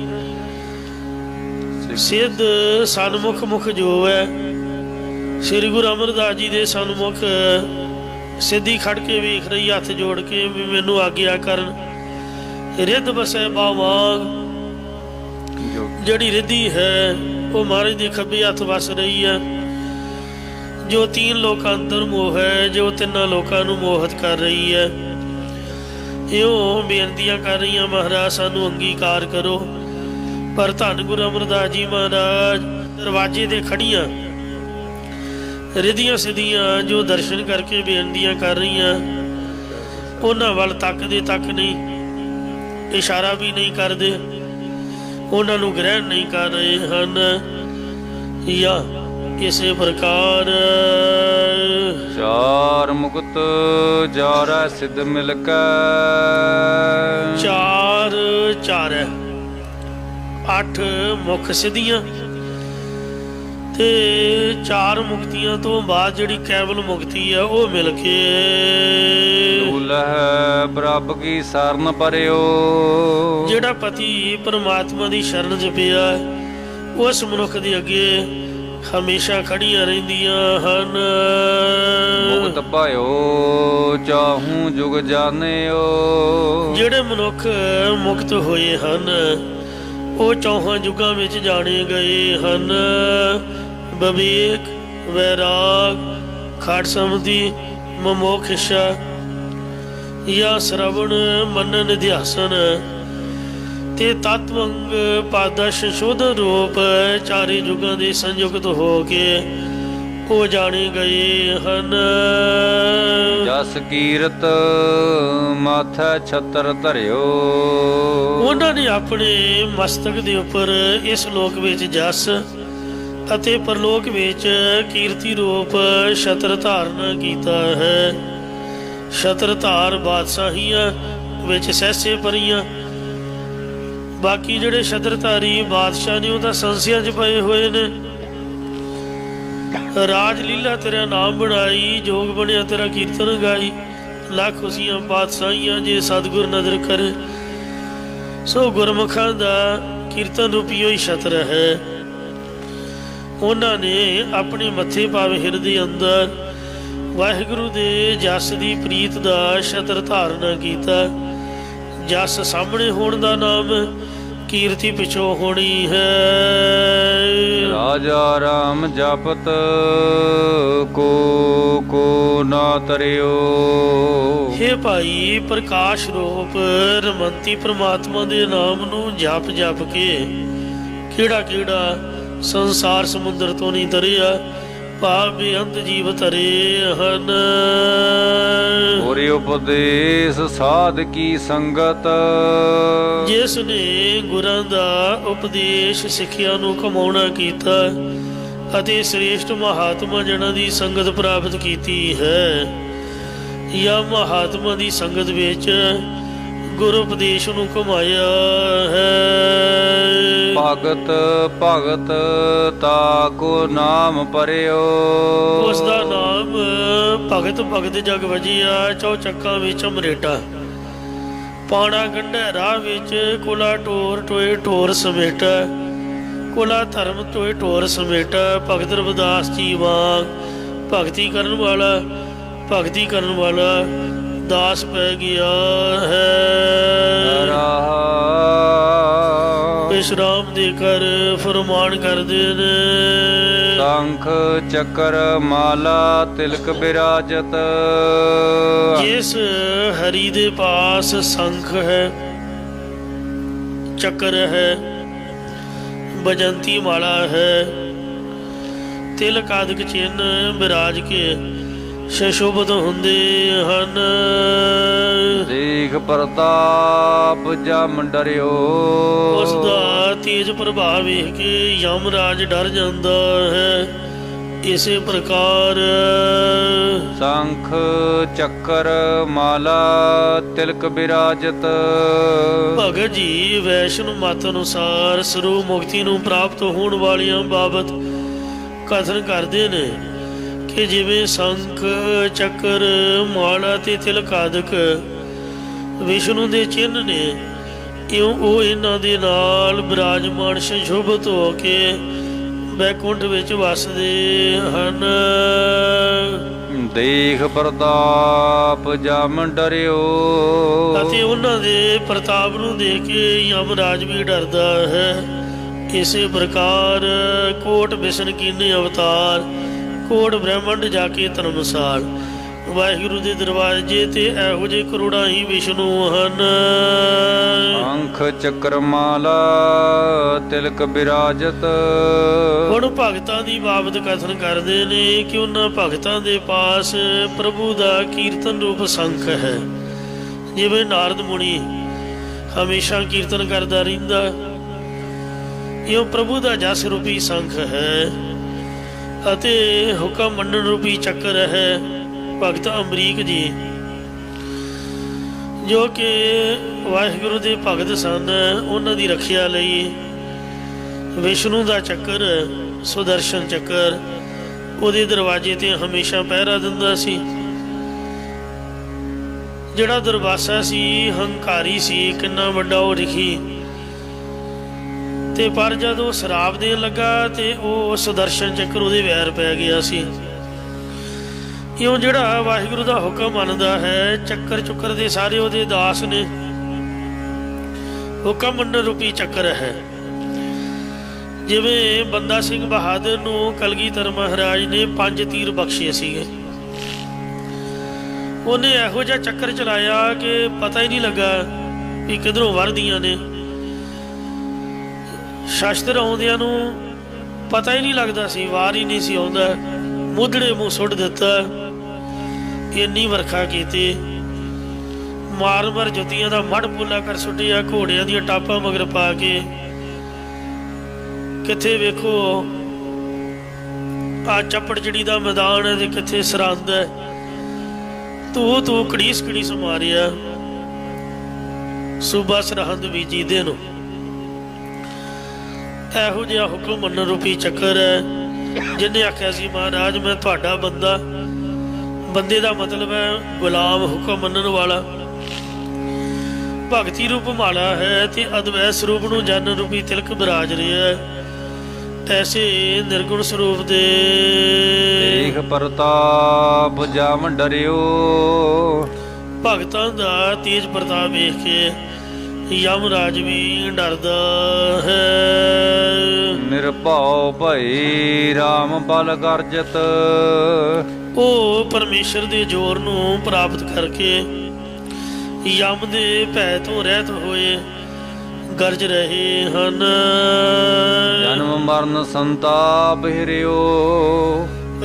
ਸਿੱਧ ਸਨਮੁਖ ਮੁਖ ਜੋ ਹੈ ਸ੍ਰੀ ਗੁਰੂ ਅਮਰਦਾਸ ਜੀ ਦੇ ਸਨਮੁਖ ਸਿੱਧੀ ਖੜ ਕੇ ਵੇਖ ਰਹੀ ਹੱਥ ਜੋੜ ਕੇ ਵੀ ਮੈਨੂੰ ਆਗਿਆ ਕਰਨ। ਰਿੱਧ ਬਸੈ ਬਾਵਾਂ ਜਿਹੜੀ ਰਿੱਧੀ ਹੈ ਉਹ ਮਹਾਰਾਜ ਦੇ ਖੱਬੇ ਹੱਥ ਵਸ ਰਹੀ ਹੈ। ਜੋ ਤੀਨ ਲੋਕਾਂ ਅੰਦਰ ਮੋਹ ਹੈ ਜੋ ਤਿੰਨਾਂ ਲੋਕਾਂ ਨੂੰ ਮੋਹਿਤ ਕਰ ਰਹੀ ਹੈ। ਇਉਂ ਬੇਨਤੀਆਂ ਕਰ ਰਹੀਆਂ ਮਹਾਰਾਜ ਸਾਨੂੰ ਅੰਗੀਕਾਰ ਕਰੋ। ਪਰ ਧੰਨ ਗੁਰੂ ਅਮਰਦਾਸ ਜੀ ਮਹਾਰਾਜ ਦਰਵਾਜ਼ੇ ਤੇ ਖੜੀਆਂ ਰਿਧੀਆਂ ਸਿੱਧੀਆਂ ਜੋ ਦਰਸ਼ਨ ਕਰਕੇ ਬੇਨਤੀਆਂ ਕਰ ਰਹੀਆਂ, ਉਹਨਾਂ ਵੱਲ ਤੱਕਦੇ ਤੱਕ ਨਹੀਂ, ਇਸ਼ਾਰਾ ਵੀ ਨਹੀਂ ਕਰਦੇ, ਉਹਨਾਂ ਨੂੰ ਗ੍ਰਹਿਣ ਨਹੀਂ ਕਰ ਰਹੇ ਹਨ। ਜਾਂ ਕਿਸੇ ਪ੍ਰਕਾਰ ਚਾਰ ਮੁਕਤ ਜਾਰੈ ਸਿੱਧ ਮਿਲ ਕੈ। ਚਾਰ ਚਾਰੈ 8 ਮੁਖ ਸਿੱਧੀਆਂ ਤੇ 4 ਮੁਕਤੀਆਂ ਤੋਂ ਬਾਅਦ ਜਿਹੜੀ ਕੇਵਲ ਮੁਕਤੀ ਆ ਉਹ ਮਿਲ ਕੇ ਲਹਿ ਪ੍ਰਭ ਕੀ ਸਰਨ ਪਰਿਓ। ਜਿਹੜਾ ਪਤੀ ਪਰਮਾਤਮਾ ਦੀ ਸ਼ਰਨ ਚ ਪਿਆ ਉਸ ਮਨੁੱਖ ਦੇ ਅੱਗੇ ਹਮੇਸ਼ਾ ਖੜੀਆਂ ਰਹਿੰਦੀਆਂ ਹਨ। ਮੁਕਤ ਪਾਇਓ ਚਾਹੂੰ ਜੁਗ ਜਾਣਿਓ। ਜਿਹੜੇ ਮਨੁੱਖ ਮੁਕਤ ਹੋਏ ਹਨ ਉਹ ਚੌਹਾਂ ਯੁੱਗਾਂ ਵਿੱਚ ਜਾਣੇ ਗਏ ਹਨ। ਵਿਵੇਕ, ਵੈਰਾਗ, ਖਾਟ ਸਮਧੀ, ਮਮੋਖਿਸ਼ਾ ਜਾਂ ਸ਼ਰਵਣ, ਮਨਨ, ਨਿਧਿਆਸਨ ਤੇ ਤਤਵੰਗ ਪਾਦਾ ਸੰਸ਼ੋਧਨ ਰੂਪ ਚਾਰੇ ਯੁੱਗਾਂ ਦੇ ਸੰਯੁਕਤ ਹੋ ਕੇ ਉਹ ਜਾਣੇ ਗਏ ਹਨ। ਜਸ ਕੀਰਤ ਮਾਥੈ ਛਤਰ ਧਰਿਓ। ਉਹਨਾਂ ਨੇ ਆਪਣੇ ਮਸਤਕ ਦੇ ਉੱਪਰ ਇਸ ਲੋਕ ਵਿੱਚ ਜਸ ਅਤੇ ਪਰਲੋਕ ਵਿੱਚ ਕੀਰਤੀ ਰੂਪ ਛਤਰ ਧਾਰਨ ਕੀਤਾ ਹੈ। ਛਤਰ ਧਾਰ ਬਾਦਸ਼ਾਹੀਆਂ ਵਿੱਚ ਸਹਿਸੇ ਪਰੀਆਂ। ਬਾਕੀ ਜਿਹੜੇ ਛਤਰਧਾਰੀ ਬਾਦਸ਼ਾਹ ਨੇ ਉਹ ਤਾਂ ਸੰਸਿਆਂ 'ਚ ਪਏ ਹੋਏ ਨੇ। ਰਾਜ ਲੀਲਾ ਤੇਰਾ ਨਾਮ ਬਣਾਈ, ਜੋਗ ਬਣਿਆ ਤੇਰਾ ਕੀਰਤਨ ਗਾਈ, ਲੱਖ ਖੁਸ਼ੀਆਂ ਬਾਦਸ਼ਾਹੀਆਂ ਜੇ ਸਤਿਗੁਰ ਨਜ਼ਰ ਕਰੇ। ਸੋ ਗੁਰਮੁਖਾਂ ਦਾ ਕੀਰਤਨ ਰੂਪੀ ਹੋਈ ਛਤਰ ਹੈ। ਉਹਨਾਂ ਨੇ ਆਪਣੇ ਮੱਥੇ ਭਾਵੇਂ ਹਿਰਦੇ ਅੰਦਰ ਵਾਹਿਗੁਰੂ ਦੇ ਜਸ ਦੀ ਪ੍ਰੀਤ ਦਾ ਛਤਰ ਧਾਰਨ ਕੀਤਾ। ਜਸ ਸਾਹਮਣੇ ਹੋਣ ਦਾ ਨਾਮ, ਕੀਰਤੀ ਪਿਛੋਂ ਹੋਣੀ ਹੈ। ਰਾਜਾ ਰਾਮ ਜਪਤ ਕੋ ਨਾ ਤਰਿਓ। ਹੇ ਭਾਈ, ਪ੍ਰਕਾਸ਼ ਰੂਪ ਰਮੰਤੀ ਪ੍ਰਮਾਤਮਾ ਦੇ ਨਾਮ ਨੂੰ ਜਪ ਜਪ ਕੇ ਕਿਹੜਾ ਕਿਹੜਾ ਸੰਸਾਰ ਸਮੁੰਦਰ ਤੋਂ ਨਹੀਂ ਤਰਿਆ, ਭਾਵ ਬੇਅੰਤ ਜੀਵ ਤਰੇ ਹਨ। ਹੋਰੀ ਉਪਦੇਸ਼ ਸਾਧ ਕੀ ਸੰਗਤ। ਜਿਸ ਨੇ ਗੁਰਾਂ ਦਾ ਉਪਦੇਸ਼ ਸਿੱਖਿਆ ਨੂੰ ਕਮਾਉਣਾ ਕੀਤਾ ਅਤੇ ਸ੍ਰੇਸ਼ਟ ਮਹਾਤਮਾ ਜਨਾਂ ਦੀ ਸੰਗਤ ਪ੍ਰਾਪਤ ਕੀਤੀ ਹੈ, ਜਾਂ ਮਹਾਤਮਾ ਦੀ ਸੰਗਤ ਵਿੱਚ ਗੁਰੂ ਉਪਦੇਸ਼ ਨੂੰ ਕਮਾਇਆ ਹੈ। ਭਗਤ ਭਗਤ ਤਾ ਕੋ ਨਾਮ ਪਰਿਓ। ਉਸ ਦਾ ਨਾਮ ਭਗਤ ਭਗਤ ਜਗ ਵਜਿਆ। ਚੌਚੱਕਾਂ ਵਿੱਚ ਅਮਰੇਟਾ, ਪਾਣਾ ਗੰਢੈ ਰਾਹ ਵਿੱਚ, ਕੋਲਾ ਟੋਰ ਟੋਏ ਟੋਰ ਸਮੇਟਾ, ਕੋਲਾ ਧਰਮ ਟੋਏ ਟੋਰ ਸਮੇਟਾ। ਭਗਤ ਰਵਿਦਾਸ ਜੀ ਵਾਂਗ ਭਗਤੀ ਕਰਨ ਵਾਲਾ, ਭਗਤੀ ਕਰਨ ਵਾਲਾ ਦਾਸ ਪੈ ਗਿਆ ਹੈ। ਵਿਸ਼ਰਾਮ ਦੇ ਕਰ ਫਰਮਾਨ ਕਰਦੇ ਨੇ। ਸ਼ੰਖ ਚੱਕਰ ਮਾਲਾ ਤਿਲਕ ਬਿਰਾਜਤ। ਜਿਸ ਹਰੀ ਦੇ ਪਾਸ ਸ਼ੰਖ ਹੈ, ਚੱਕਰ ਹੈ, ਬਜੰਤੀ ਮਾਲਾ ਹੈ, ਤਿਲਕ ਆਦਿਕ ਚਿੰਨ੍ਹ ਬਿਰਾਜ ਕੇ ਸ਼ਸ਼ੋਭਤ ਹੁੰਦੇ ਹਨ। ਦੇਖ ਪ੍ਰਤਾਪ ਜਮ ਡਰਿਓ। ਉਸ ਦਾ ਤੇਜ ਪ੍ਰਭਾਵ ਵੇਖ ਕੇ ਯਮਰਾਜ ਡਰ ਜਾਂਦਾ ਹੈ। ਇਸੇ ਪ੍ਰਕਾਰ ਸ਼ੰਖ ਚੱਕਰ ਮਾਲਾ ਤਿਲਕ ਬਿਰਾਜਤ। ਭਗਤ ਜੀ ਵੈਸ਼ਨੂ ਮਤ ਅਨੁਸਾਰ ਸਰੂਪ ਮੁਕਤੀ ਨੂੰ ਪ੍ਰਾਪਤ ਹੋਣ ਵਾਲਿਆਂ ਬਾਬਤ ਕਥਨ ਕਰਦੇ ਨੇ ਕਿ ਜਿਵੇਂ ਸ਼ੰਖ ਚੱਕਰ ਮਾਲਾ ਤੇ ਤਿਲਕ ਆਦਿਕ ਵਿਸ਼ਨੂੰ ਦੇ ਚਿੰਨ੍ਹ ਨੇ, ਇਉਂ ਉਹ ਇਹਨਾਂ ਦੇ ਨਾਲ ਬਿਰਾਜਮਾਨ ਸ਼ੋਭਤ ਹੋ ਕੇ ਬੈਕੁੰਠ ਵਿੱਚ ਵਸਦੇ ਹਨ। ਦੇਖ ਪ੍ਰਤਾਪ ਜਮ ਡਰਿਓ। ਅਤੇ ਉਹਨਾਂ ਦੇ ਪ੍ਰਤਾਪ ਨੂੰ ਦੇਖ ਕੇ ਯਮਰਾਜ ਵੀ ਡਰਦਾ ਹੈ। ਇਸੇ ਪ੍ਰਕਾਰ ਕੋਟ ਵਿਸ਼ਨ ਕੀਨੇ ਅਵਤਾਰ, ਕੋਟ ਬ੍ਰਹਮੰਡ ਜਾ ਕੇ ਧਰਮਸਾਲ, ਵਾਹਿਗੁਰੂ ਦੇ ਦਰਵਾਜ਼ੇ ਤੇ ਇਹੋ ਜਿਹੇ ਕਰੋੜਾਂ ਹੀ ਵਿਸ਼ਨੂੰ ਹਨ। ਅੰਖ ਚੱਕਰਮਾਲਾ ਤਿਲਕ ਬਿਰਾਜਤ। ਹੁਣ ਭਗਤਾਂ ਦੀ ਬਾਬਤ ਕਥਨ ਕਰਦੇ ਨੇ ਕਿ ਉਹਨਾਂ ਭਗਤਾਂ ਦੇ ਪਾਸ ਪ੍ਰਭੂ ਦਾ ਕੀਰਤਨ ਰੂਪ ਸੰਖ ਹੈ। ਜਿਵੇਂ ਨਾਰਦ ਮੁਨੀ ਹਮੇਸ਼ਾ ਕੀਰਤਨ ਕਰਦਾ ਰਹਿੰਦਾ, ਇਉਂ ਪ੍ਰਭੂ ਦਾ ਜਸ ਰੂਪੀ ਸੰਖ ਹੈ ਅਤੇ ਹੁਕਮ ਮੰਨਣ ਰੂਪੀ ਚੱਕਰ ਹੈ। ਭਗਤ ਅਮਰੀਕ ਜੀ ਜੋ ਕਿ ਵਾਹਿਗੁਰੂ ਦੇ ਭਗਤ ਸਨ, ਉਹਨਾਂ ਦੀ ਰੱਖਿਆ ਲਈ ਵਿਸ਼ਨੂੰ ਦਾ ਚੱਕਰ ਸੁਦਰਸ਼ਨ ਚੱਕਰ ਉਹਦੇ ਦਰਵਾਜ਼ੇ ਤੇ ਹਮੇਸ਼ਾ ਪਹਿਰਾ ਦਿੰਦਾ ਸੀ। ਜਿਹੜਾ ਦੁਰਵਾਸਾ ਸੀ ਹੰਕਾਰੀ ਸੀ, ਕਿੰਨਾ ਵੱਡਾ ਉਹ ਰਿਖੀ, ਤੇ ਪਰ ਜਦ ਉਹ ਸ਼ਰਾਬ ਦੇਣ ਲੱਗਾ ਤੇ ਉਹ ਸੁਦਰਸ਼ਨ ਚੱਕਰ ਉਹਦੇ ਵੈਰ ਪੈ ਗਿਆ ਸੀ। ਇਉਂ ਜਿਹੜਾ ਵਾਹਿਗੁਰੂ ਦਾ ਹੁਕਮ ਮੰਨਦਾ ਹੈ, ਚੱਕਰ ਚੁੱਕਰ ਦੇ ਸਾਰੇ ਉਹਦੇ ਦਾਸ ਨੇ। ਹੁਕਮ ਮੰਨਣ ਰੂਪੀ ਚੱਕਰ ਹੈ। ਜਿਵੇਂ ਬੰਦਾ ਸਿੰਘ ਬਹਾਦਰ ਨੂੰ ਕਲਗੀਧਰ ਮਹਾਰਾਜ ਨੇ 5 ਤੀਰ ਬਖਸ਼ੇ ਸੀਗੇ। ਉਹਨੇ ਇਹੋ ਜਿਹਾ ਚੱਕਰ ਚਲਾਇਆ ਕਿ ਪਤਾ ਹੀ ਨਹੀਂ ਲੱਗਾ ਵੀ ਕਿੱਧਰੋਂ ਵਰਦੀਆਂ ਨੇ। ਸ਼ਸਤਰ ਆਉਂਦਿਆਂ ਨੂੰ ਪਤਾ ਹੀ ਨਹੀਂ ਲੱਗਦਾ ਸੀ, ਵਾਰ ਹੀ ਨਹੀਂ ਸੀ ਆਉਂਦਾ। ਮੁੱਧੜੇ ਮੂੰਹ ਸੁੱਟ ਦਿੱਤਾ, ਇੰਨੀ ਵਰਖਾ ਕੀਤੀ, ਮਾਰ ਮਾਰ ਜੁੱਤੀਆਂ ਦਾ ਮੜ ਪੋਲਾ ਕਰ ਸੁੱਟਿਆ, ਘੋੜਿਆਂ ਦੀਆਂ ਟਾਪਾਂ ਮਗਰ ਪਾ ਕੇ। ਕਿੱਥੇ ਵੇਖੋ ਆ ਚੱਪੜ ਚਿੜੀ ਦਾ ਮੈਦਾਨ ਹੈ ਤੇ ਕਿੱਥੇ ਸਰਹੰਦ ਹੈ। ਤੂੰ ਘੜੀਸ ਘੜੀਸ ਮਾਰਿਆ ਸੂਬਾ ਸਰਹੰਦ ਵੀ ਜੀਦੇ ਨੂੰ। ਇਹੋ ਜਿਹਾ ਹੁਕਮ ਮੰਨਣ ਰੂਪੀ ਚੱਕਰ ਹੈ। ਜਿਹਨੇ ਆਖਿਆ ਸੀ ਮਹਾਰਾਜ ਮੈਂ ਤੁਹਾਡਾ ਬੰਦਾ, ਬੰਦੇ ਦਾ ਮਤਲਬ ਹੈ ਗੁਲਾਮ, ਹੁਕਮ ਮੰਨਣ ਵਾਲਾ। ਭਗਤੀ ਰੂਪ ਮਾਲਾ ਹੈ ਤੇ ਅਦਵੈ ਸਰੂਪ ਨੂੰ ਜਨ ਰੂਪੀ ਤਿਲਕ ਬਿਰਾਜ ਰਿਹਾ ਹੈ। ਐਸੇ ਨਿਰਗੁਣ ਸਰੂਪ ਦੇ ਦੇਖ ਪ੍ਰਤਾਪ ਜਮ ਡਰਿਓ। ਭਗਤਾਂ ਦਾ ਤੇਜ ਪ੍ਰਤਾਪ ਵੇਖ ਕੇ ਯਮਰਾਜ ਵੀ ਡਰਦਾ ਹੈ। ਨਿਰਭਉ ਭਈ ਰਾਮ ਬਲ ਗਰਜਤ। ਉਹ ਪਰਮੇਸ਼ਰ ਦੇ ਜ਼ੋਰ ਨੂੰ ਪ੍ਰਾਪਤ ਕਰਕੇ ਯਮ ਦੇ ਭੈ ਤੋਂ ਰਹਿਤ ਹੋਏ ਗਰਜ ਰਹੇ ਹਨ। ਜਨਮ ਮਰਨ ਸੰਤਾਪ ਹਿਰਿਓ।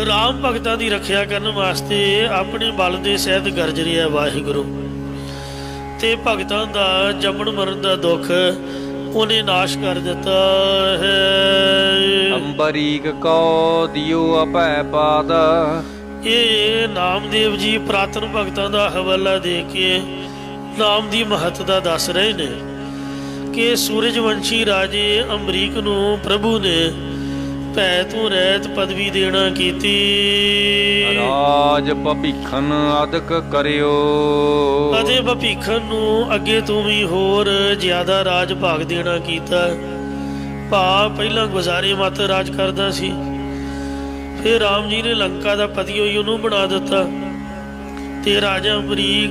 ਰਾਮ ਭਗਤਾਂ ਦੀ ਰੱਖਿਆ ਕਰਨ ਵਾਸਤੇ ਆਪਣੇ ਬਲ ਦੇ ਸਹਿਤ ਗਰਜ ਰਿਹਾ ਵਾਹਿਗੁਰੂ, ਤੇ ਭਗਤਾਂ ਦਾ ਜੰਮਣ ਮਰਨ ਦਾ ਦੁੱਖ ਉਹਨੇ ਨਾਸ਼ ਕਰ ਦਿੱਤਾ ਹੈ। ਅੰਬਰੀਕ ਕੋ ਦਿਓ ਅਭੈ ਪਾਦ। ਇਹ ਨਾਮਦੇਵ ਜੀ ਪ੍ਰਾਤਨ ਭਗਤਾਂ ਦਾ ਹਵਾਲਾ ਦੇ ਕੇ ਨਾਮ ਦੀ ਮਹੱਤਤਾ ਦੱਸ ਰਹੇ ਨੇ ਕਿ ਸੂਰਜਵੰਸ਼ੀ ਰਾਜੇ ਅੰਬਰੀਕ ਨੂੰ ਪ੍ਰਭੂ ਨੇ ਭੈ ਤੋਂ ਰਹਿਤ ਪਦਵੀ ਦੇਣਾ ਕੀਤੀ। ਰਾਜ ਭਪੀਖਨ ਅਦਕ ਕਰਿਓ। ਅਤੇ ਭਪੀਖਨ ਨੂੰ ਅੱਗੇ ਤੋਂ ਵੀ ਹੋਰ ਜ਼ਿਆਦਾ ਰਾਜ ਭਾਗ ਦੇਣਾ ਕੀਤਾ। ਭਾ ਪਹਿਲਾਂ ਗੁਜ਼ਾਰੇ ਮਤ ਰਾਜ ਕਰਦਾ ਸੀ, ਫਿਰ ਰਾਮ ਜੀ ਨੇ ਲੰਕਾ ਦਾ ਪਤੀ ਹੋਈ ਉਹਨੂੰ ਬਣਾ ਦਿੱਤਾ। ਤੇ ਰਾਜਾ ਅੰਬਰੀਕ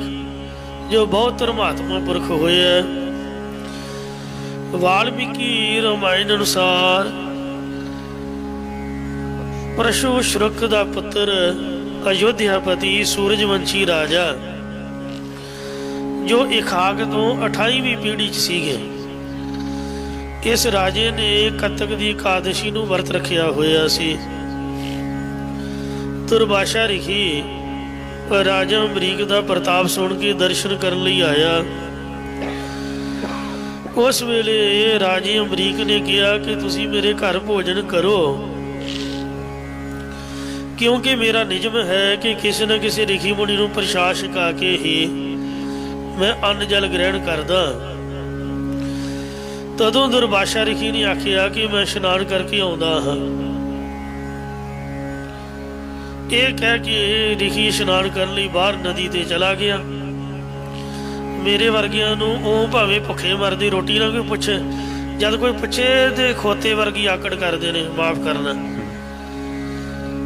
ਜੋ ਬਹੁਤ ਧਰਮਾਤਮਾ ਪੁਰਖ ਹੋਇਆ। ਵਾਲਮੀਕੀ ਰਾਮਾਇਣ ਅਨੁਸਾਰ ਪਰਸ਼ੂ ਸ਼ੁਰਕ ਦਾ ਪੁੱਤਰ ਅਯੋਧਿਆਪਤੀ ਸੂਰਜਵੰਸ਼ੀ ਰਾਜਾ ਜੋ ਇਖਾਕ ਤੋਂ 28ਵੀਂ ਪੀੜ੍ਹੀ 'ਚ ਸੀਗੇ। ਇਸ ਰਾਜੇ ਨੇ ਕੱਤਕ ਦੀ ਇਕਾਦਸ਼ੀ ਨੂੰ ਵਰਤ ਰੱਖਿਆ ਹੋਇਆ ਸੀ। ਦੁਰਭਾਸ਼ਾ ਰਿਖੀ ਰਾਜਾ ਅੰਬਰੀਕ ਦਾ ਪ੍ਰਤਾਪ ਸੁਣ ਕੇ ਦਰਸ਼ਨ ਕਰਨ ਲਈ ਆਇਆ। ਉਸ ਵੇਲੇ ਰਾਜੇ ਅੰਬਰੀਕ ਨੇ ਕਿਹਾ ਕਿ ਤੁਸੀਂ ਮੇਰੇ ਘਰ ਭੋਜਨ ਕਰੋ, ਕਿਉਂਕਿ ਮੇਰਾ ਨਿਯਮ ਹੈ ਕਿ ਕਿਸੇ ਨਾ ਕਿਸੇ ਰਿਖੀ ਮੁਨੀ ਨੂੰ ਪ੍ਰਸ਼ਾਦ ਛਕਾ ਕੇ ਹੀ ਮੈਂ ਅੰਨ ਜਲ ਗ੍ਰਹਿਣ ਕਰਦਾ। ਤਦੋਂ ਦੁਰਭਾਸ਼ਾ ਰਿਖੀ ਨੇ ਆਖਿਆ ਕਿ ਮੈਂ ਇਸ਼ਨਾਨ ਕਰਕੇ ਆਉਂਦਾ ਹਾਂ। ਇਹ ਕਹਿ ਕੇ ਰਿਖੀ ਇਸ਼ਨਾਨ ਕਰਨ ਲਈ ਬਾਹਰ ਨਦੀ ਤੇ ਚਲਾ ਗਿਆ। ਮੇਰੇ ਵਰਗਿਆਂ ਨੂੰ ਉਹ ਭਾਵੇਂ ਭੁੱਖੇ ਮਰਦੇ, ਰੋਟੀ ਨਾ ਕੋਈ ਪੁੱਛੇ, ਜਦ ਕੋਈ ਪੁੱਛੇ ਤੇ ਖੋਤੇ ਵਰਗੀ ਆਕੜ ਕਰਦੇ ਨੇ, ਮਾਫ਼ ਕਰਨਾ,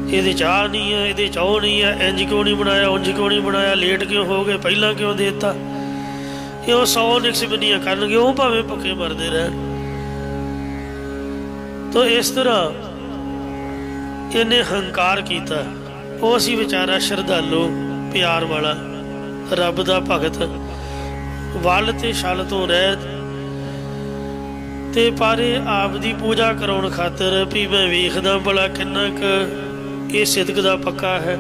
ਇਹਦੇ ਚਾਹ ਨਹੀਂ ਹੈ, ਇਹਦੇ ਚਾਹ ਨਹੀਂ ਹੈ, ਇੰਝ ਕਿਉਂ ਨਹੀਂ ਬਣਾਇਆ, ਉਂਝ ਕਿਉਂ ਨਹੀਂ ਬਣਾਇਆ, ਲੇਟ ਕਿਉਂ ਹੋ ਗਏ, ਪਹਿਲਾਂ ਕਿਉਂ ਦੇ ਦਿੱਤਾ। ਇਹ ਉਹ 100 ਨਿਕਸਬਨੀਆਂ ਕਰਨਗੇ, ਉਹ ਭਾਵੇਂ ਭੁੱਖੇ ਮਰਦੇ ਰਹਿਣ। ਤਾਂ ਇਸ ਤਰ੍ਹਾਂ ਇਹਨੇ ਹੰਕਾਰ ਕੀਤਾ। ਉਹ ਸੀ ਵਿਚਾਰਾ ਸ਼ਰਧਾਲੂ प्यार वाला, रब दा भगत, वल ते छल तो रहत, ते पर आप दी पूजा कराउण खातर भी मैं वेखदा भला किन्ना क ये सिदक दा पक्का है।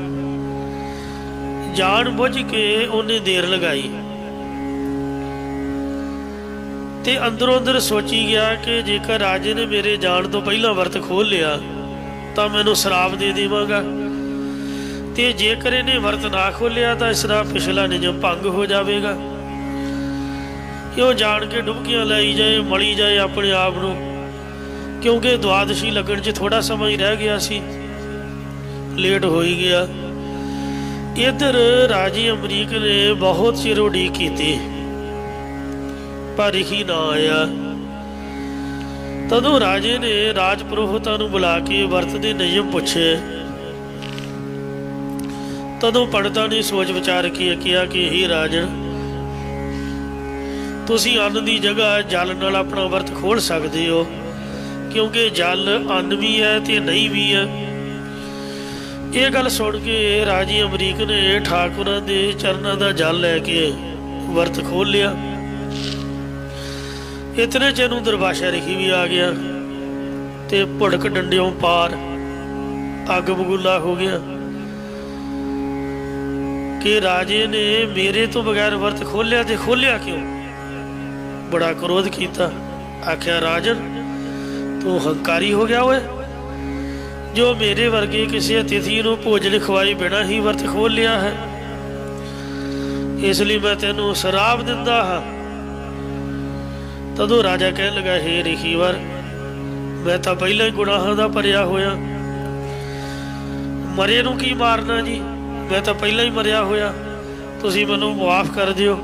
जान बुझ के उन्हें देर लगाई ते अंदरों अंदर सोची गया कि जेकर राजे ने मेरे जान तो पहला वर्त खोल लिया तो मैनू श्राप दे देवांगा, ते जेकर इन्हें वर्त ना खोलिया तो इसका पिछला नियम भंग हो जाएगा। क्यों जान के डुबकियां लाई जाए, मली जाए अपने आप को, क्योंकि द्वादशी लगन च थोड़ा समय ही रह गया सी, लेट हो ही गया। इधर राजे अमरीक ने बहुत चिर उड़ीक की पर ही ना आया। तदों राजे ने राज पुरोहितां नूं बुला के वर्त दे नियम पूछे। तदों पंडितां ने सोच विचार के किया कि हे राजन, तुसीं अन्न की जगह जल नाल अपना वर्त खोल सकते हो, क्योंकि जल अन्न भी है ते नहीं भी है। ये गल सुन के राजे अमरीक ने ठाकुरां दे चरनां दा जल लैके वर्त खोल लिया। इतने चनू दरबाशा रिखी भी आ गया ते भुड़क डंडियों पार अग बगूला हो गया कि राजे ने मेरे तो बगैर वर्त खोलिया ते खोलिया क्यों। बड़ा क्रोध किया, आख्या राजन तू हंकारी हो गया होए, जो मेरे वर्गे किसी अतिथि को भोजन खवाई बिना ही वर्त खोल लिया है, इसलिए मैं तेनों शराब दिंदा हाँ। तदों राजा कह लगा, हे रिखीवर, मैं तो पहला ही गुनाहां दा भरिया होया, मरे नूं की मारना जी, मैं तो पहला ही मरिया होया, तुसीं मैनूं माफ कर दिओ।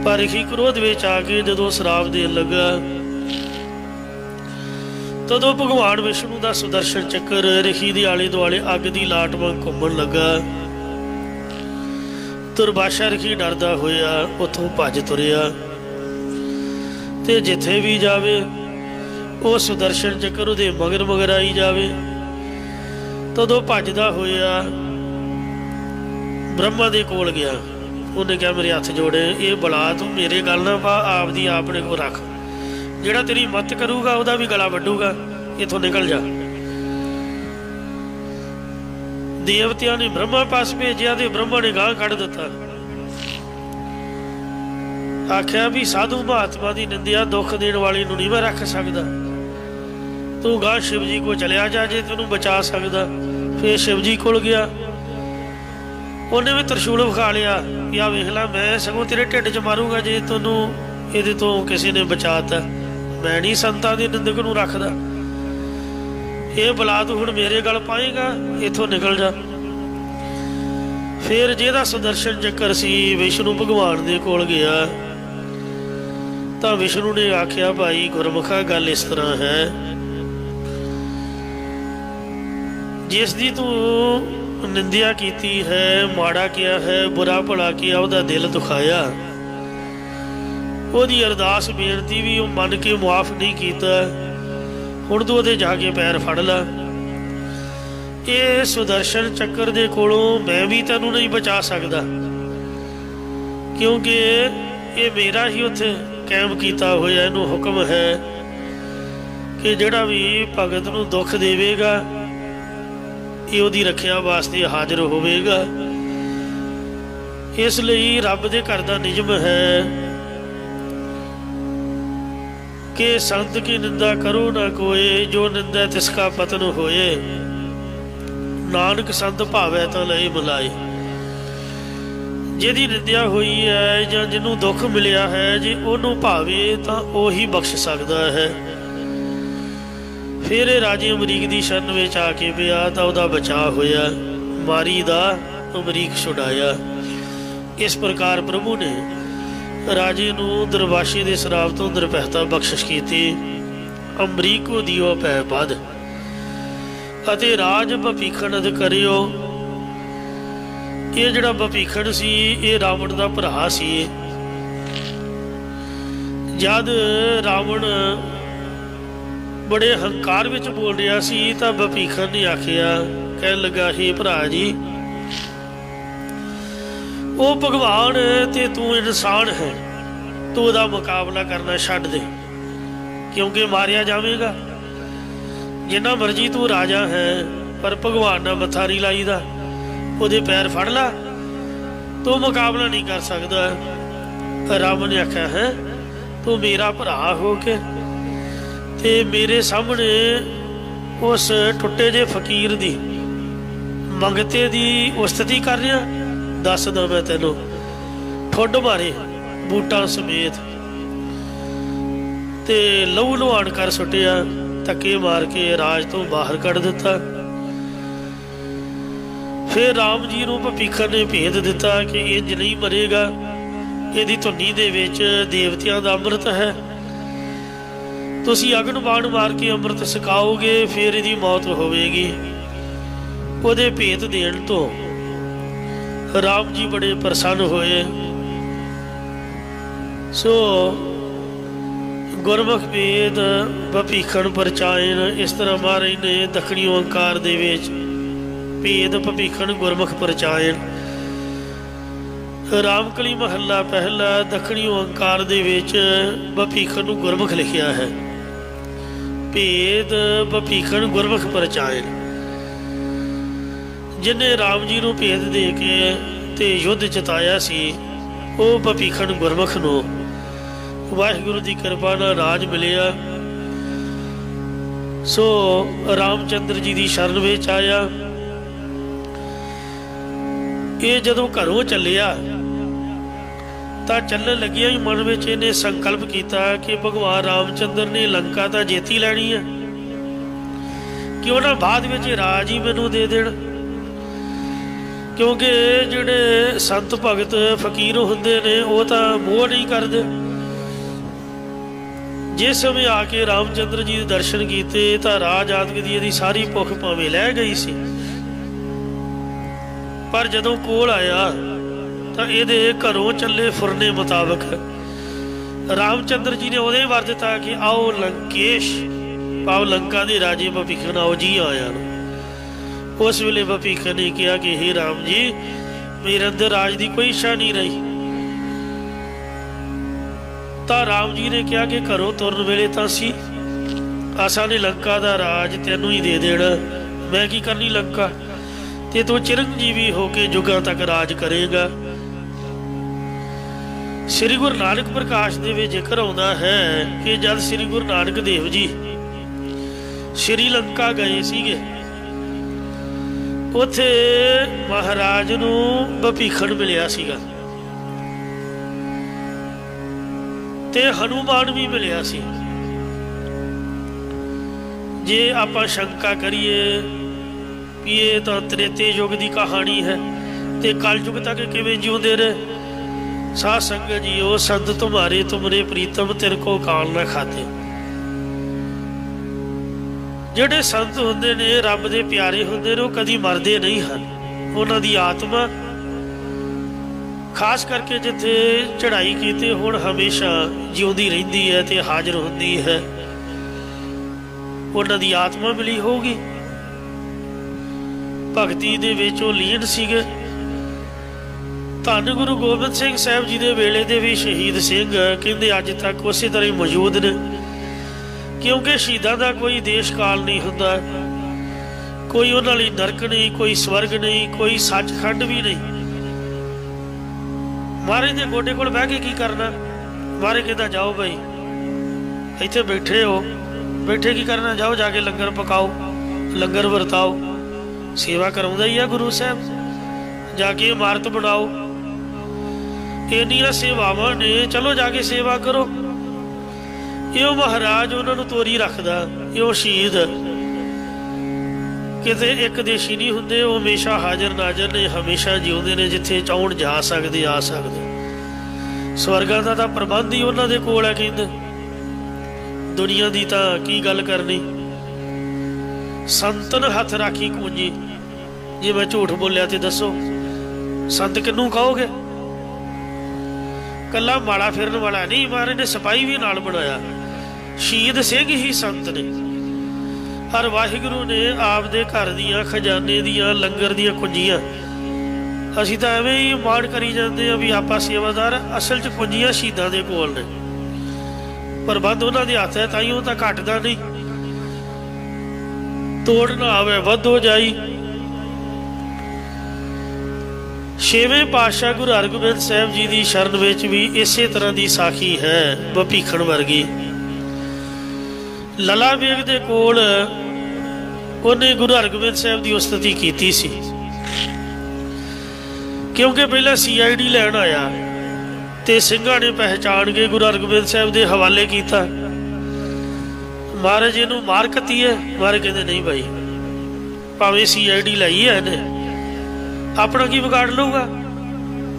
पर रिखी क्रोध विच आके जदों शराब देन लगा, तदों भगवान विष्णु का सुदर्शन चक्कर रिखी दे आले दुआले अग की लाट वांग घूमण लगा। दुर्वाशा रिखी डरदा होया उथों भज तुरिया ते जिथे भी जावे वो सुदर्शन चक्कर उहदे मगर मगर आई जावे। तदों भजदा होया ब्रह्मा दे कोल गया। उन्हें कहा, मेरे हथ जोड़े, ये बला तू मेरे गल ना पा, आप दी आपने को रख, जिहड़ा तेरी मत करूगा वह भी गला वड्डूगा, इथों निकल जा। देवतिया ने ब्रह्मा पास भेजा तो ब्रह्मा ने गांह कढ़ दिता। आख्या भी साधु महात्मा की निंदिया दुख देने वाली नूं नहीं मैं रख सकता, तू गांह शिव जी को चलिया जा जे तेनों बचा सकता। फिर शिव जी कोल गया, उन्हें भी त्रिशूल विखा लिया, या वेख ला मैं सगों तेरे ढिड च मारूंगा जे तेनों ये तो किसी ने बचाता, मैं नहीं संतां दी निंदक नूं रखदा, ये बला तू हुण मेरे गल पाएगा, इथों निकल जा। फिर जिहदा सुदर्शन चक्कर सी विष्णु भगवान दे कोल गया तो विष्णु ने आख्या, भाई गुरमुखा गल इस तरह है, जिसदी तू निंदिया कीती है, माड़ा किया है, बुरा भला किया, उसदा दिल दुखाया, ਉਹਦੀ अरदास बेनती भी वो मन के मुआफ नहीं किया, हुण तू ਉਹਦੇ जाके पैर फड़ ला। ये सुदर्शन चक्कर दे कोलों मैं भी तैनूं नहीं बचा सकता, क्योंकि ये मेरा ही उत्थे कैम किया होया। इहनूं हुक्म है कि जिहड़ा भी भगत नूं दुख देवेगा ये ਉਹਦੀ रखिया वास्ते हाजिर होवेगा। इसलिए रब दे घर दा नियम है कि संत की निंदा करो ना कोई, जो निंदा तिसका पतन होए, नानक संत भावे तो लई बुलाए। जिहदी निंदिया हुई है जां जिन्हों दुख मिलिया है, जे उन्हों भावे तो उही बख्श सकता है। फिर राजे अमरीक की शरण में आके पिया तो वह बचाव होया, मारी दा अमरीक छुड़ाया। इस प्रकार प्रभु ने राजे नूं दुर्वाशे दे श्राप तो निरभैता बख्शिश की। अमरीक को दियो पै बध अते राज भपीखण अध करियो। ये जिहड़ा भपीखण सी ये रावण का भरा सी। जद रावण बड़े हंकार विच बोल रहा सी तो भपीखण ने आखिया, कह लगा, हे भरा जी वो भगवान ते तू इंसान है, तू उसदा मुकाबला करना छड्ड दे, क्योंकि मारिया जावेगा। जिन्ना मर्जी तू राजा है, पर भगवान नाल मत्था नहीं लाईदा, ਉਹਦੇ पैर फड़ ला, तू मुकाबला नहीं कर सकता। राम ने आख्या है तू मेरा भरा हो के ते मेरे सामने उस टुटे जे फकीर दी मंगते दी उस्ती कर रहा, दसदा मैं तेनों, ठुड मारे बूटा समेत ते लहू लुहान कर सुटिया, धक्के मार के राज तो बाहर कढ़ दिता। फिर राम जी नूं भपीखन ने भेद दिता कि इंज नहीं मरेगा, इहदी धुनी दे विच देवतियां दा अमृत है, तुसीं अग्न बाण मार के अमृत सकाओगे, फिर इहदी मौत होवेगी। ਉਹਦੇ ਭੇਤ देण तो राम जी बड़े प्रसन्न होए। सो गुरमुख भेद भपीखन परचायन, इस तरह महाराज ने दखणी ओंकार दे विच भेद भपीखन गुरमुख परचायन। रामकली महला पहला दखणी ओंकार दे विच भपीखन नूं गुरमुख लिखिया है, भेद भपीखन गुरमुख परचायन। जिन्हें राम जी नूं भेद दे के ते युद्ध जिताया सी, वो भपीखन गुरमुख नूं वाहिगुरू की कृपा नाल राज मिलिया। सो रामचंद्र जी की शरण विच आया। ये जदों घरों चलिया तां चलण लगिया ही मन विच इहने संकल्प किया कि भगवान रामचंद्र ने लंका तां जेती लैनी है, क्यों ना बाद विच राज ही मैनूं दे देण, क्योंकि जिहड़े संत भगत फकीर हुंदे ने वो तां मोह नहीं करदे। जिस समय आके रामचंद्र जी दे दर्शन कीते तां राज आदि दी इहदी सारी भुख भावें लै गई सी, पर जदों कोल आया तां इहदे घरों चले फुरने मुताबक रामचंद्र जी ने उहदे वर दिता कि आओ लंकेश, पाओ लंका दे राजे भपीखन आओ जी आया। उस वेले भपीखन ने कहा कि हे राम जी, मेरे अंदर राज की कोई इच्छा नहीं रही। तो राम जी ने कहा कि घरों तुरन वेले तां सी आसा ने लंका का राज तेनों ही दे देना, मैं की करनी लंका, ते तू चिरंजीवी होके जुगां तक राज करेगा। श्री गुरु नानक प्रकाश दे विच जिक्र आउंदा है कि जब श्री गुरु नानक देव जी श्रीलंका गए सीगे, उत्थे महाराज नूं भपीखन मिलिया सीगा ते हनुमान भी मिलिया सी। जे आपां शंका करिए भी ये तां त्रेते युग की कहानी है ते कल युग तक किवें जिउंदे रहे। साध संगत जी, ओ संत तुम्हारे तुमरे प्रीतम तेरे को काल ना खाते। ਜਿਹੜੇ संत ਹੁੰਦੇ ने रब ਦੇ प्यारे ਹੁੰਦੇ ਨੇ, ਉਹ ਕਦੀ ਮਰਦੇ ਨਹੀਂ ਹਨ। ਉਹਨਾਂ ਦੀ ਆਤਮਾ ਖਾਸ ਕਰਕੇ ਜਿੱਥੇ ਚੜ੍ਹਾਈ ਕੀਤੇ ਹੁਣ ਹਮੇਸ਼ਾ ਜਿਉਂਦੀ ਰਹਿੰਦੀ ਹੈ ਤੇ ਹਾਜ਼ਰ ਹੁੰਦੀ ਹੈ। ਉਹਨਾਂ ਦੀ ਆਤਮਾ ਮਿਲੀ ਹੋਊਗੀ, ਭਗਤੀ ਦੇ ਵਿੱਚ ਉਹ ਲੀਨ ਸੀਗੇ। ਧੰਨ ਗੁਰੂ ਗੋਬਿੰਦ ਸਿੰਘ ਸਾਹਿਬ ਜੀ ਦੇ ਵੇਲੇ ਦੇ ਵੀ ਸ਼ਹੀਦ ਸਿੰਘ ਕਹਿੰਦੇ ਅੱਜ ਤੱਕ ਉਸੇ ਤਰ੍ਹਾਂ ਹੀ ਮੌਜੂਦ ਨੇ, क्योंकि शहीदों का कोई देश काल नहीं हुंदा, कोई उन्हां लई नरक नहीं, कोई स्वर्ग नहीं, कोई सचखंड भी नहीं। महाराज दे गोडे कोल बह के की करना, महाराज कहता जाओ भाई इत्थे बैठे हो, बैठे की करना, जाओ जाके लंगर पकाओ, लंगर वरताओ, सेवा कराउंदा ही है गुरु साहब, जाके इमारत बनाओ, इन्नियां सेवावां ने, चलो जाके सेवा करो। यो महाराज उन्होंने तोरी रखदा, यो शहीद किते एक देशी नहीं हुंदे, वो हमेशा हाजिर नाजर ने, हमेशा जिउंदे ने, जिथे चाहण जा सकदे आ सकदे। स्वर्गां दा तां प्रबंध ही उन्हां दे कोल है, कहंदे दुनिया दी तां की गल करनी। संतन हथ राखी कूंजी, जे मैं झूठ बोलिया ते दसो संत किनू कहोगे? कला माड़ा फिरन वाला नहीं, महाराज ने सिपाही भी नाल बनाया, शहीद सिंह ही संत ने। हर वाहिगुरू ने आप दे घर दियां खजाने दियां लंगर दियां कुंजियां ਅਸੀਂ ਤਾਂ ਐਵੇਂ ਹੀ ਮਾਣ ਕਰੀ ਜਾਂਦੇ ਆ ਵੀ ਆਪਾਂ ਸੇਵਾਦਾਰ। ਅਸਲ 'ਚ ਪੁੰਜੀਆਂ ਸ਼ਹੀਦਾਂ ਦੇ ਕੋਲ ਨੇ, ਪ੍ਰਬੰਧ ਉਹਨਾਂ ਦੇ ਹੱਥ ਹੈ, ਤਾਂ ਹੀ ਉਹ ਤਾਂ ਘਟਦਾ ਨਹੀਂ। ਤੋੜ ਨਾ ਆਵੇ ਵੱਧ ਹੋ ਜਾਈ। ਛੇਵੇਂ ਪਾਤਸ਼ਾਹ ਗੁਰੂ ਹਰਗੋਬਿੰਦ ਸਾਹਿਬ ਜੀ ਦੀ ਸ਼ਰਨ ਵਿੱਚ ਵੀ ਇਸੇ ਤਰ੍ਹਾਂ ਦੀ ਸਾਖੀ ਹੈ ਭੀਖਣ ਵਰਗੀ। ਲਲਾ ਬੇਗ ਦੇ ਕੋਲ ਉਹਨੇ ਗੁਰੂ ਹਰਗੋਬਿੰਦ ਸਾਹਿਬ ਦੀ ਉਸਤਤੀ ਕੀਤੀ ਸੀ, ਕਿਉਂਕਿ ਪਹਿਲਾਂ CID ਲੈਣ ਆਇਆ ਤੇ ਸਿੰਘਾਂ ਨੇ ਪਹਿਚਾਣ ਕੇ ਗੁਰੂ ਹਰਗੋਬਿੰਦ ਸਾਹਿਬ ਦੇ ਹਵਾਲੇ ਕੀਤਾ। ਮਹਾਰਾਜ ਇਹਨੂੰ ਮਾਰ ਕੱਤੀਏ। ਮਹਾਰਾਜ ਕਹਿੰਦੇ ਨਹੀਂ ਭਾਈ, ਭਾਵੇਂ CID ਲਈ ਹੈ ਇਹਨੇ, ਆਪਣਾ ਕੀ ਵਿਗਾੜ ਲਊਗਾ,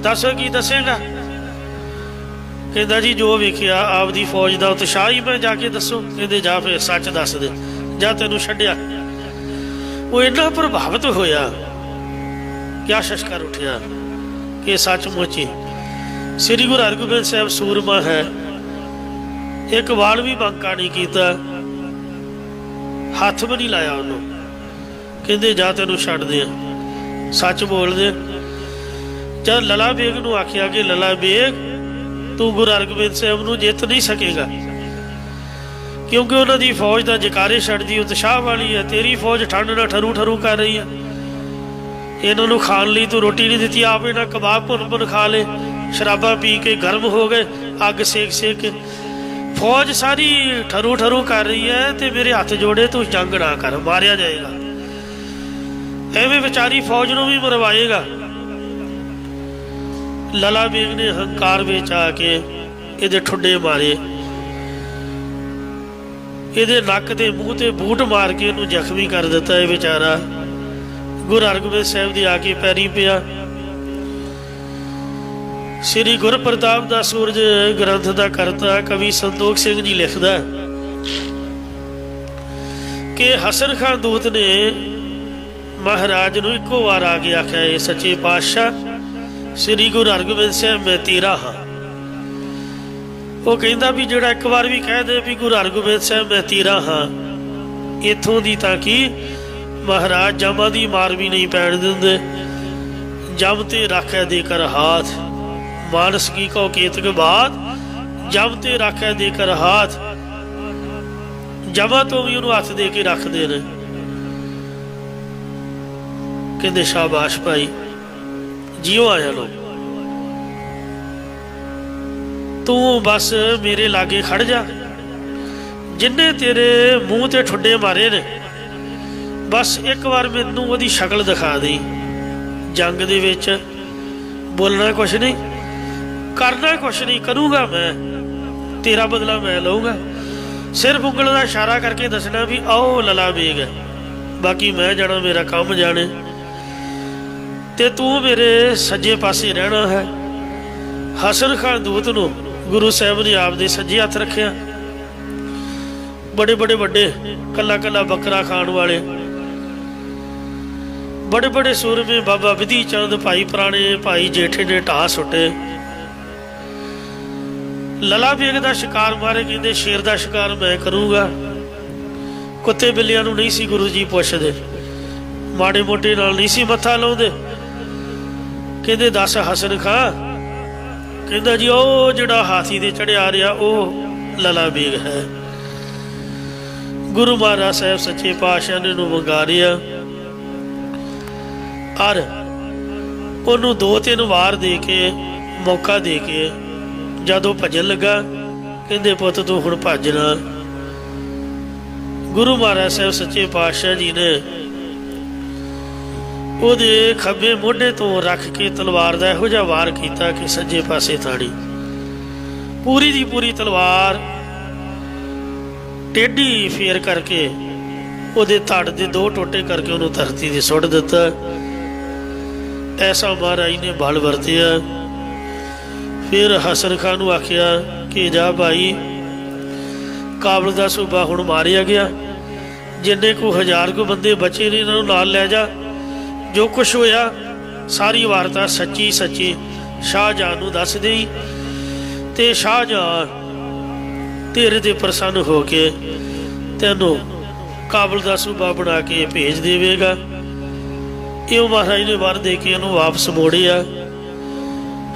ਦੱਸ ਕੀ ਦੱਸੇਗਾ। ਕਹਿੰਦਾ ਜੀ ਜੋ ਵੇਖਿਆ ਆਪਦੀ ਫੌਜ ਦਾ ਉਤਸ਼ਾਹ ਹੀ ਮੈਂ ਜਾ ਕੇ ਦੱਸੋ। ਕਹਿੰਦੇ ਜਾ ਫਿਰ ਸੱਚ ਦੱਸ ਦੇ, ਜਾਂ ਤੈਨੂੰ ਛੱਡਿਆ। ਉਹ ਇੰਨਾ ਪ੍ਰਭਾਵਿਤ ਹੋਇਆ, ਕਿਆ ਸ਼ਸ਼ਕਰ ਉੱਠਿਆ ਕਿ ਸੱਚਮੁੱਚ ਸ੍ਰੀ ਗੁਰੂ ਹਰਗੋਬਿੰਦ ਸਾਹਿਬ ਸੂਰਮਾ ਹੈ। ਇੱਕ ਵਾਲ ਵੀ ਬਾਂਕਾ ਨਹੀਂ ਕੀਤਾ, ਹੱਥ ਵੀ ਨਹੀਂ ਲਾਇਆ ਉਹਨੂੰ। ਕਹਿੰਦੇ ਜਾ ਤੈਨੂੰ ਛੱਡਦੇ ਆ, ਸੱਚ ਬੋਲਦੇ। ਜਦ ਲਲਾ ਬੇਗ ਨੂੰ ਆਖਿਆ ਕਿ ਲਲਾ ਬੇਗ ਤੂੰ ਗੁਰੂ ਹਰਗੋਬਿੰਦ ਸਾਹਿਬ ਨੂੰ ਜਿੱਤ ਨਹੀਂ ਸਕੇਗਾ, ਕਿਉਂਕਿ ਉਹਨਾਂ ਦੀ ਫੌਜ ਦਾ ਜਕਾਰੇ ਛੱਡਦੀ ਉਤਸ਼ਾਹ ਵਾਲੀ ਹੈ, ਤੇਰੀ ਫੌਜ ਠੰਡ ਨਾਲ ਠਰੂ ਠਰੂ ਕਰ ਰਹੀ ਹੈ। ਇਹਨਾਂ ਨੂੰ ਖਾਣ ਲਈ ਤੂੰ ਰੋਟੀ ਨਹੀਂ ਦਿੱਤੀ, ਆਪ ਇਹਨਾਂ ਕਬਾਬ ਭੁੰਨ ਭੁੰਨ ਖਾ ਲਏ, ਸ਼ਰਾਬਾਂ ਪੀ ਕੇ ਗਰਮ ਹੋ ਗਏ, ਅੱਗ ਸੇਕ ਸੇਕ ਕੇ ਫੌਜ ਸਾਰੀ ਠਰੂ ਠਰੂ ਕਰ ਰਹੀ ਹੈ, ਤੇ ਮੇਰੇ ਹੱਥ ਜੋੜੇ ਤੂੰ ਜੰਗ ਨਾ ਕਰ, ਮਾਰਿਆ ਜਾਏਗਾ। ਐਵੇਂ ਵਿਚਾਰੀ ਫੌਜ ਨੂੰ ਵੀ ਮਰਵਾਏਗਾ। ਲਲਾ ਬੇਗ ਨੇ ਹੰਕਾਰ ਵਿੱਚ ਆ ਕੇ ਇਹਦੇ ਠੁੱਡੇ ਮਾਰੇ, ਇਹਦੇ ਨੱਕ ਤੇ ਮੂੰਹ ਤੇ ਬੂਟ ਮਾਰ ਕੇ ਇਹਨੂੰ ਜ਼ਖਮੀ ਕਰ ਦਿੱਤਾ। ਇਹ ਵਿਚਾਰਾ ਗੁਰੂ ਹਰਗੋਬਿੰਦ ਸਾਹਿਬ ਦੇ ਆ ਕੇ ਪੈਰੀ ਪਿਆ। ਸ੍ਰੀ ਗੁਰਪ੍ਰਤਾਪ ਦਾ ਸੂਰਜ ਗ੍ਰੰਥ ਦਾ ਕਰਤਾ ਕਵੀ ਸੰਤੋਖ ਸਿੰਘ ਜੀ ਲਿਖਦਾ ਕਿ ਹਸਨ ਖਾਨ ਦੂਤ ਨੇ ਮਹਾਰਾਜ ਨੂੰ ਇੱਕੋ ਵਾਰ ਆ ਕੇ ਆਖਿਆ, ਇਹ ਸੱਚੇ ਪਾਤਸ਼ਾਹ ਸ੍ਰੀ ਗੁਰੂ ਹਰਗੋਬਿੰਦ ਸਾਹਿਬ ਮੈਂ ਤੇਰਾ ਹਾਂ। ਉਹ ਕਹਿੰਦਾ ਵੀ ਜਿਹੜਾ ਇੱਕ ਵਾਰ ਵੀ ਕਹਿ ਦੇ ਵੀ ਗੁਰੂ ਹਰਗੋਬਿੰਦ ਸਾਹਿਬ ਮੈਂ ਤੇਰਾ ਹਾਂ, ਇੱਥੋਂ ਦੀ ਤਾਂ ਕਿ ਮਹਾਰਾਜ ਜਮਾਂ ਦੀ ਮਾਰ ਵੀ ਨਹੀਂ ਪੈਣ ਦਿੰਦੇ। ਜਮ ਤੇ ਰਾਖੈ ਦੇ ਕਰ ਹਾਥ, ਮਾਨਸ ਕੀ ਕਹੋ ਕੇਤਕ ਬਾਤ, ਜਮ ਤੇ ਰਾਖੈ ਦੇ ਕਰ ਹਾਥ। ਜਮਾਂ ਤੋਂ ਵੀ ਉਹਨੂੰ ਹੱਥ ਦੇ ਕੇ ਰੱਖਦੇ ਨੇ। ਕਹਿੰਦੇ ਸ਼ਾਬਾਸ਼ ਭਾਈ, ਜਿਉ ਆਇਆ ਲੋ, ਤੂੰ ਬਸ ਮੇਰੇ ਲਾਗੇ ਖੜ ਜਾ। ਜਿੰਨੇ ਤੇਰੇ ਮੂੰਹ ਤੇ ਠੁੱਡੇ ਮਾਰੇ ਨੇ, ਬਸ ਇੱਕ ਵਾਰ ਮੈਨੂੰ ਉਹਦੀ ਸ਼ਕਲ ਦਿਖਾ ਦੇ। ਜੰਗ ਦੇ ਵਿੱਚ ਬੋਲਣਾ ਕੁਛ ਨਹੀਂ, ਕਰਨਾ ਕੁਛ ਨਹੀਂ, ਕਰੂੰਗਾ ਮੈਂ, ਤੇਰਾ ਬਦਲਾ ਮੈਂ ਲਊਂਗਾ। ਸਿਰਫ ਉਂਗਲ ਦਾ ਇਸ਼ਾਰਾ ਕਰਕੇ ਦੱਸਣਾ ਵੀ ਆਓ ਲਲਾ ਬੇਗ ਹੈ, ਬਾਕੀ ਮੈਂ ਜਾਣਾ, ਮੇਰਾ ਕੰਮ ਜਾਣੇ, ਤੇ ਤੂੰ ਮੇਰੇ ਸੱਜੇ ਪਾਸੇ ਰਹਿਣਾ ਹੈ। ਹਸਨ ਖਾਨ ਦੂਤ ਨੂੰ ਗੁਰੂ ਸਾਹਿਬ ਨੇ ਆਪਦੇ ਸੱਜੇ ਹੱਥ ਰੱਖਿਆ। ਬੜੇ ਬੜੇ ਵੱਡੇ, ਕੱਲਾ ਕੱਲਾ ਬੱਕਰਾ ਖਾਣ ਵਾਲੇ ਬੜੇ ਬੜੇ ਸੂਰਮੇ, ਬਾਬਾ ਵਿਧੀ ਚੰਦ, ਭਾਈ ਪੁਰਾਣੇ, ਭਾਈ ਜੇਠੇ ਨੇ ਢਾਹ ਸੁੱਟੇ। ਲਲਾ ਬੇਗ ਦਾ ਸ਼ਿਕਾਰ ਮਾਰੇ, ਕਹਿੰਦੇ ਸ਼ੇਰ ਦਾ ਸ਼ਿਕਾਰ ਮੈਂ ਕਰੂੰਗਾ। ਕੁੱਤੇ ਬਿੱਲਿਆਂ ਨੂੰ ਨਹੀਂ ਸੀ ਗੁਰੂ ਜੀ ਪੁੱਛਦੇ, ਮਾੜੇ ਮੋਟੇ ਨਾਲ ਨਹੀਂ ਸੀ ਮੱਥਾ ਲਾਉਂਦੇ। ਕਹਿੰਦੇ ਦੱਸ ਹਸਨ ਖਾਂ। ਕਹਿੰਦਾ ਜੀ ਉਹ ਜਿਹੜਾ ਹਾਥੀ ਤੇ ਚੜਿਆ ਰਿਹਾ ਉਹ ਲਲਾ ਬੇਗ ਹੈ। ਗੁਰੂ ਮਹਾਰਾਜ ਸਾਹਿਬ ਸੱਚੇ ਪਾਤਸ਼ਾਹ ਨੇ ਨੂੰ ਮੰਗਾ ਰਿਹਾ, ਔਰ ਉਹਨੂੰ 2-3 ਵਾਰ ਦੇ ਕੇ ਮੌਕਾ ਦੇ ਕੇ ਜਦੋਂ ਭੱਜਣ ਲੱਗਾ, ਕਹਿੰਦੇ ਪੁੱਤ ਤੂੰ ਹੁਣ ਭੱਜਣਾ। ਗੁਰੂ ਮਹਾਰਾਜ ਸਾਹਿਬ ਸੱਚੇ ਪਾਤਸ਼ਾਹ ਜੀ ਨੇ ਉਹਦੇ ਖੱਬੇ ਮੋਢੇ ਤੋਂ ਰੱਖ ਕੇ ਤਲਵਾਰ ਦਾ ਇਹੋ ਜਿਹਾ ਵਾਰ ਕੀਤਾ ਕਿ ਸੱਜੇ ਪਾਸੇ ਥਾਣੀ ਪੂਰੀ ਦੀ ਪੂਰੀ ਤਲਵਾਰ ਟੇਢੀ ਫੇਰ ਕਰਕੇ ਉਹਦੇ ਧੜ ਦੇ 2 ਟੋਟੇ ਕਰਕੇ ਉਹਨੂੰ ਧਰਤੀ ਤੇ ਸੁੱਟ ਦਿੱਤਾ। ਐਸਾ ਮਹਾਰਾਜ ਨੇ ਬਲ ਵਰਤਿਆ। ਫਿਰ ਹਸਨ ਖਾਨ ਨੂੰ ਆਖਿਆ ਕਿ ਜਾ ਭਾਈ, ਕਾਬਲ ਦਾ ਸੂਬਾ ਹੁਣ ਮਾਰਿਆ ਗਿਆ, ਜਿੰਨੇ ਕੋ 1000 ਕੋ ਬੰਦੇ ਬਚੇ ਨੇ ਇਹਨਾਂ ਨੂੰ ਨਾਲ ਲੈ ਜਾ। ਜੋ ਕੁਛ ਹੋਇਆ ਸਾਰੀ ਵਾਰਤਾ ਸੱਚੀ ਸੱਚੀ ਸ਼ਾਹਜਹਾਨ ਨੂੰ ਦੱਸ ਦੇਈ, ਤੇ ਸ਼ਾਹਜਹਾਨ ਤੇਰੇ ਤੇ ਪ੍ਰਸੰਨ ਹੋ ਕੇ ਤੈਨੂੰ ਕਾਬਲ ਦਾ ਸੂਬਾ ਬਣਾ ਕੇ ਭੇਜ ਦੇਵੇਗਾ। ਇਹ ਮਹਾਰਾਜ ਨੇ ਵਰ ਦੇ ਕੇ ਇਹਨੂੰ ਵਾਪਸ ਮੋੜਿਆ।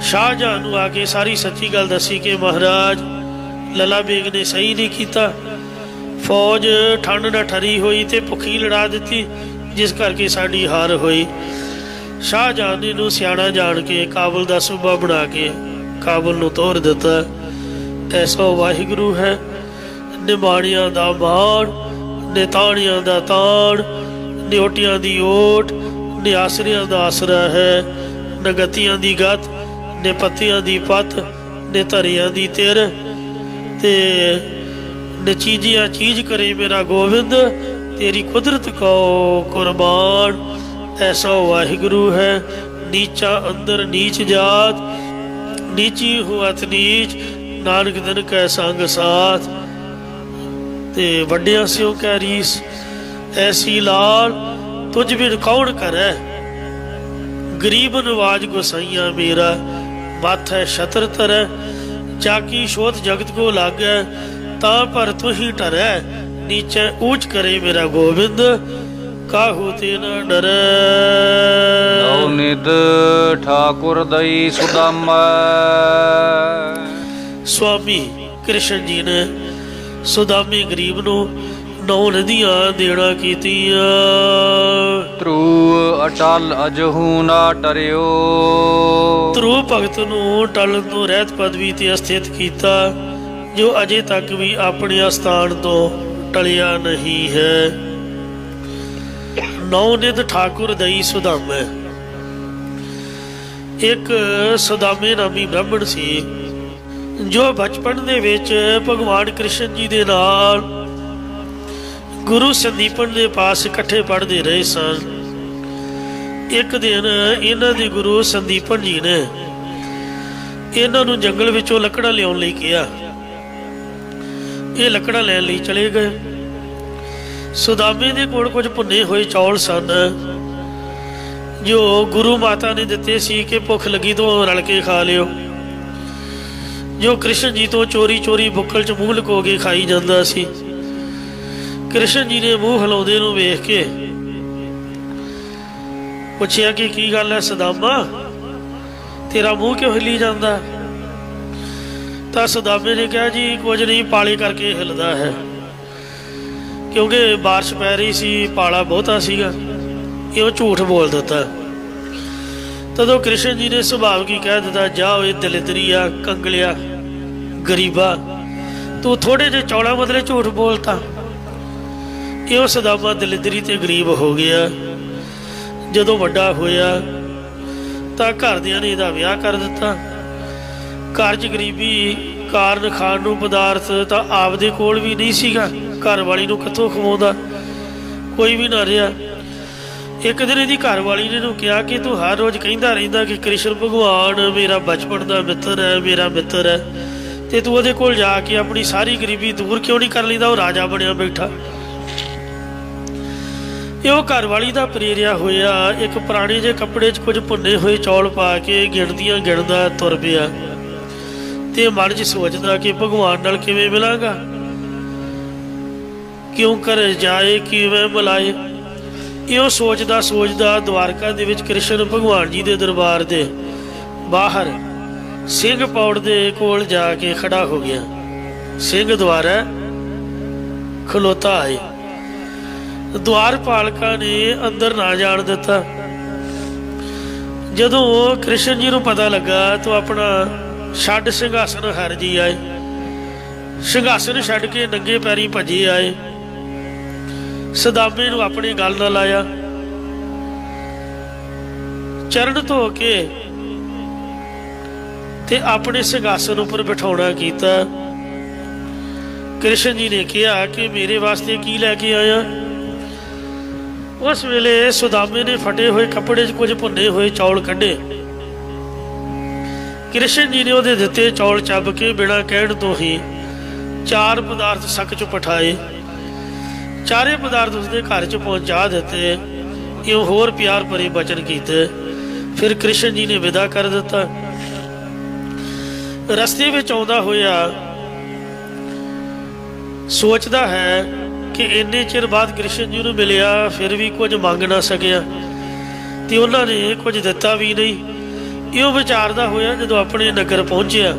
ਸ਼ਾਹਜਹਾਂ ਨੂੰ ਆ ਕੇ ਸਾਰੀ ਸੱਚੀ ਗੱਲ ਦੱਸੀ ਕਿ ਮਹਾਰਾਜ ਲੱਲਾ ਬੇਗ ਨੇ ਸਹੀ ਨਹੀਂ ਕੀਤਾ, ਫੌਜ ਠੰਡ ਨਾਲ ਠਰੀ ਹੋਈ ਤੇ ਭੁੱਖੀ ਲੜਾ ਦਿੱਤੀ, ਜਿਸ ਕਰਕੇ ਸਾਡੀ ਹਾਰ ਹੋਈ। ਸ਼ਾਹਜਹਾਂ ਨੇ ਇਹਨੂੰ ਸਿਆਣਾ ਜਾਣ ਕੇ ਕਾਬਲ ਦਾ ਸੂਬਾ ਬਣਾ ਕੇ ਕਾਬਲ ਨੂੰ ਤੋਰ ਦਿੱਤਾ। ਐਸਾ ਵਾਹਿਗੁਰੂ ਹੈ, ਨਿਮਾਣਿਆਂ ਦਾ ਮਾਣ, ਨਿਤਾਣਿਆਂ ਦਾ ਤਾਣ, ਨਿਓਟਿਆਂ ਦੀ ਓਟ, ਨਿਆਸਰਿਆਂ ਦਾ ਆਸਰਾ ਹੈ, ਨਗਤੀਆਂ ਦੀ ਗਤ, ਨਿਪੱਤਿਆਂ ਦੀ ਪੱਤ, ਨਿਧਰਿਆਂ ਦੀ ਤਿਰ, ਤੇ ਨਚੀਜੀਆਂ ਚੀਜ਼ ਕਰੇ ਮੇਰਾ ਗੋਬਿੰਦ, ਤੇਰੀ ਕੁਦਰਤ ਕੋ ਕੁਰਬਾਨ। ਐਸਾ ਵਾਹਿਗੁਰੂ ਹੈ, ਨੀਚਾ ਅੰਦਰ ਨੀਚ ਜਾਤ, ਨੀਚੀ ਹੁਅਤ ਨੀਚ, ਨਾਨਕ ਦਿਨ ਕੈ ਸੰਗ ਸਾਥ। ਤੇ ਵੱਡਿਆਂ ਸਿਓ ਕੈ ਰੀਸ, ਐਸੀ ਲਾਲ ਤੁਝ ਬਿਨ ਕੌਣ ਕਰੈ, ਗਰੀਬ ਨਵਾਜ ਗੁਸਾਈਆ ਮੇਰਾ, ਮਾਥੈ ਛਤਰ ਧਰੈ, ਚਾਕੀ ਸ਼ੋਧ ਜਗਤ ਕੋ ਲਾਗੈ, ਤਾਂ ਪਰ ਤੂੰ ਹੀ ਟਰੈ, ਨੀਚੇ ਊਚ ਕਰੇ ਮੇਰਾ ਗੋਬਿੰਦ, ਕਾਹੂ ਤੇ ਨਾ ਡਰੈ। ਨਿਦ ਠਾਕੁਰ ਦਈ ਸੁਦਾਮੈ। ਸਵਾਮੀ ਕ੍ਰਿਸ਼ਨ ਜੀ ਨੇ ਸੁਦਾਮੇ ਗਰੀਬ ਨੂੰ 9 ਨਦੀਆਂ ਦੇਣਾ ਕੀਤੀਆਂ। ਧਰੂ ਅਟਲ ਅਜਹੂ ਨਾ ਟਰਿਓ। ਧਰੂ ਭਗਤ ਨੂੰ ਟਲਣ ਤੋਂ ਰਹਿਤ ਪਦਵੀ ਤੇ ਅਸਥਿਤ ਕੀਤਾ, ਜੋ ਅਜੇ ਤੱਕ ਵੀ ਆਪਣੇ ਅਸਥਾਨ ਤੋਂ ਟਲਿਆ ਨਹੀਂ ਹੈ। 9 ਨਿਧ ਠਾਕੁਰ ਦਈ ਸੁਦਾਮੈ। ਇੱਕ ਸੁਦਾਮੇ ਨਾਮੀ ਬ੍ਰਾਹਮਣ ਸੀ, ਜੋ ਬਚਪਨ ਦੇ ਵਿੱਚ ਭਗਵਾਨ ਕ੍ਰਿਸ਼ਨ ਜੀ ਦੇ ਨਾਲ ਗੁਰੂ ਸੰਦੀਪਨ ਦੇ ਪਾਸ ਇਕੱਠੇ ਪੜ੍ਹਦੇ ਰਹੇ ਸਨ। ਇੱਕ ਦਿਨ ਇਹਨਾਂ ਦੇ ਗੁਰੂ ਸੰਦੀਪਨ ਜੀ ਨੇ ਇਹਨਾਂ ਨੂੰ ਜੰਗਲ ਵਿੱਚੋਂ ਲੱਕੜਾਂ ਲਿਆਉਣ ਲਈ ਕਿਹਾ। ਇਹ ਲੱਕੜਾਂ ਲੈਣ ਲਈ ਚਲੇ ਗਏ। ਸੁਦਾਮੇ ਦੇ ਕੋਲ ਕੁਝ ਭੁੰਨੇ ਹੋਏ ਚੌਲ ਸਨ, ਜੋ ਗੁਰੂ ਮਾਤਾ ਨੇ ਦਿੱਤੇ ਸੀ ਕਿ ਭੁੱਖ ਲੱਗੀ ਤੋਂ ਰਲ ਕੇ ਖਾ ਲਿਓ, ਜੋ ਕ੍ਰਿਸ਼ਨ ਜੀ ਤੋਂ ਚੋਰੀ ਚੋਰੀ ਬੁੱਕਲ 'ਚ ਮੂੰਹ ਲੁਕੋ ਕੇ ਖਾਈ ਜਾਂਦਾ ਸੀ। ਕ੍ਰਿਸ਼ਨ ਜੀ ਨੇ ਮੂੰਹ ਹਿਲਾਉਂਦੇ ਨੂੰ ਵੇਖ ਕੇ ਪੁੱਛਿਆ ਕਿ ਕੀ ਗੱਲ ਹੈ ਸੁਦਾਮਾ, ਤੇਰਾ ਮੂੰਹ ਕਿਉਂ ਹਿੱਲੀ ਜਾਂਦਾ? ਤਾਂ ਸੁਦਾਮੇ ਨੇ ਕਿਹਾ ਜੀ ਕੁਝ ਨਹੀਂ, ਪਾਲੇ ਕਰਕੇ ਹਿੱਲਦਾ ਹੈ, ਕਿਉਂਕਿ ਬਾਰਿਸ਼ ਪੈ ਰਹੀ ਸੀ, ਪਾਲਾ ਬਹੁਤਾ ਸੀਗਾ। ਇਹ ਝੂਠ ਬੋਲ ਦਿੱਤਾ। ਤਦੋਂ ਕ੍ਰਿਸ਼ਨ ਜੀ ਨੇ ਸੁਭਾਵ ਕੀ ਕਹਿ ਦਿੱਤਾ, ਜਾ ਓਏ ਦਲਿਦਰੀਆ, ਕੰਗਲਿਆ, ਗਰੀਬਾ, ਤੂੰ ਥੋੜੇ ਜਿਹੇ ਚੌਲਾਂ ਬਦਲੇ ਝੂਠ ਬੋਲਤਾ। ਇਹ ਸੁਦਾਮਾ ਦਲਿਦਰੀ ਤੇ ਗਰੀਬ ਹੋ ਗਿਆ। ਜਦੋਂ ਵੱਡਾ ਹੋਇਆ ਤਾਂ ਘਰਦਿਆਂ ਨੇ ਇਹਦਾ ਵਿਆਹ ਕਰ ਦਿੱਤਾ। ਘਰ 'ਚ ਗਰੀਬੀ ਕਾਰਨ ਖਾਣ ਨੂੰ ਪਦਾਰਥ ਤਾਂ ਆਪਦੇ ਕੋਲ ਵੀ ਨਹੀਂ ਸੀਗਾ, ਘਰ ਵਾਲੀ ਨੂੰ ਕਿੱਥੋਂ ਖਵਾਉਂਦਾ, ਕੋਈ ਵੀ ਨਾ ਰਿਹਾ। ਇੱਕ ਦਿਨ ਇਹਦੀ ਘਰ ਵਾਲੀ ਨੇ ਇਹਨੂੰ ਕਿਹਾ ਕਿ ਤੂੰ ਹਰ ਰੋਜ਼ ਕਹਿੰਦਾ ਰਹਿੰਦਾ ਕਿ ਕ੍ਰਿਸ਼ਨ ਭਗਵਾਨ ਮੇਰਾ ਬਚਪਨ ਦਾ ਮਿੱਤਰ ਹੈ, ਮੇਰਾ ਮਿੱਤਰ ਹੈ, ਤੇ ਤੂੰ ਉਹਦੇ ਕੋਲ ਜਾ ਕੇ ਆਪਣੀ ਸਾਰੀ ਗਰੀਬੀ ਦੂਰ ਕਿਉਂ ਨਹੀਂ ਕਰ ਲੈਂਦਾ? ਉਹ ਰਾਜਾ ਬਣਿਆ ਬੈਠਾ। ਇਹ ਉਹ ਘਰ ਵਾਲੀ ਦਾ ਪ੍ਰੇਰਿਆ ਹੋਇਆ ਇੱਕ ਪੁਰਾਣੇ ਜਿਹੇ ਕੱਪੜੇ 'ਚ ਕੁਝ ਭੁੰਨੇ ਹੋਏ ਚੌਲ ਪਾ ਕੇ ਗਿਣਦਾ ਤੁਰ ਪਿਆ, ਤੇ ਮਨ 'ਚ ਸੋਚਦਾ ਕਿ ਭਗਵਾਨ ਨਾਲ ਕਿਵੇਂ ਮਿਲਾਂਗਾ, ਕਿਉਂ ਕਰ ਜਾਏ ਕਿਵੇਂ ਮਿਲਾਏ। ਇਹ ਸੋਚਦਾ ਦਵਾਰਕਾ ਦੇ ਵਿੱਚ ਕ੍ਰਿਸ਼ਨ ਭਗਵਾਨ ਜੀ ਦੇ ਦਰਬਾਰ ਦੇ ਬਾਹਰ ਸਿੰਘ ਪੌੜ ਦੇ ਕੋਲ ਜਾ ਕੇ ਖੜਾ ਹੋ ਗਿਆ। ਸਿੰਘ ਦੁਆਰਾ ਖਲੋਤਾ ਹੈ। ਦੁਆਰ ਪਾਲਕਾਂ ਨੇ ਅੰਦਰ ਨਾ ਜਾਣ ਦਿੱਤਾ। ਜਦੋਂ ਕ੍ਰਿਸ਼ਨ ਜੀ ਨੂੰ ਪਤਾ ਲੱਗਾ ਤਾਂ ਆਪਣਾ ਛੱਡ ਸਿੰਘਾਸਨ ਹਰ ਜੀ ਆਏ। ਸਿੰਘਾਸਨ ਛੱਡ ਕੇ ਨੰਗੇ ਪੈਰੀਂ ਭੱਜੇ ਆਏ। ਸੁਦਾਮੇ ਨੂੰ ਆਪਣੇ ਗਲ ਨਾਲ ਲਾਇਆ, ਚਰਨ ਧੋ ਕੇ ਤੇ ਆਪਣੇ ਸਿੰਘਾਸਨ ਉੱਪਰ ਬਿਠਾਉਣਾ ਕੀਤਾ। ਕ੍ਰਿਸ਼ਨ ਜੀ ਨੇ ਕਿਹਾ ਕਿ ਮੇਰੇ ਵਾਸਤੇ ਕੀ ਲੈ ਕੇ ਆਇਆ? ਉਸ ਵੇਲੇ ਸੁਦਾਮੇ ਨੇ ਫਟੇ ਹੋਏ ਕੱਪੜੇ 'ਚ ਕੁਝ ਭੁੰਨੇ ਹੋਏ ਚੌਲ ਕੱਢੇ। ਕ੍ਰਿਸ਼ਨ ਜੀ ਨੇ ਉਹਦੇ ਦਿੱਤੇ ਚੌਲ ਚੱਬ ਕੇ ਬਿਨਾਂ ਕਹਿਣ ਤੋਂ ਹੀ 4 ਪਦਾਰਥ ਸੱਕ 'ਚ ਪਠਾਏ। ਚਾਰੇ ਪਦਾਰਥ ਉਸਦੇ ਘਰ 'ਚ ਪਹੁੰਚਾ ਦਿੱਤੇ। ਇਉਂ ਹੋਰ ਪਿਆਰ ਭਰੇ ਬਚਨ ਕੀਤੇ। ਫਿਰ ਕ੍ਰਿਸ਼ਨ ਜੀ ਨੇ ਵਿਦਾ ਕਰ ਦਿੱਤਾ। ਰਸਤੇ ਵਿੱਚ ਆਉਂਦਾ ਹੋਇਆ ਸੋਚਦਾ ਹੈ ਕਿ ਇੰਨੇ ਚਿਰ ਬਾਅਦ ਕ੍ਰਿਸ਼ਨ ਜੀ ਨੂੰ ਮਿਲਿਆ, ਫਿਰ ਵੀ ਕੁਝ ਮੰਗ ਨਾ ਸਕਿਆ, ਤੇ ਉਹਨਾਂ ਨੇ ਕੁਝ ਦਿੱਤਾ ਵੀ ਨਹੀਂ। ਇਹੋ ਵਿਚਾਰਦਾ ਹੋਇਆ ਜਦੋਂ ਆਪਣੇ ਨਗਰ ਪਹੁੰਚਿਆ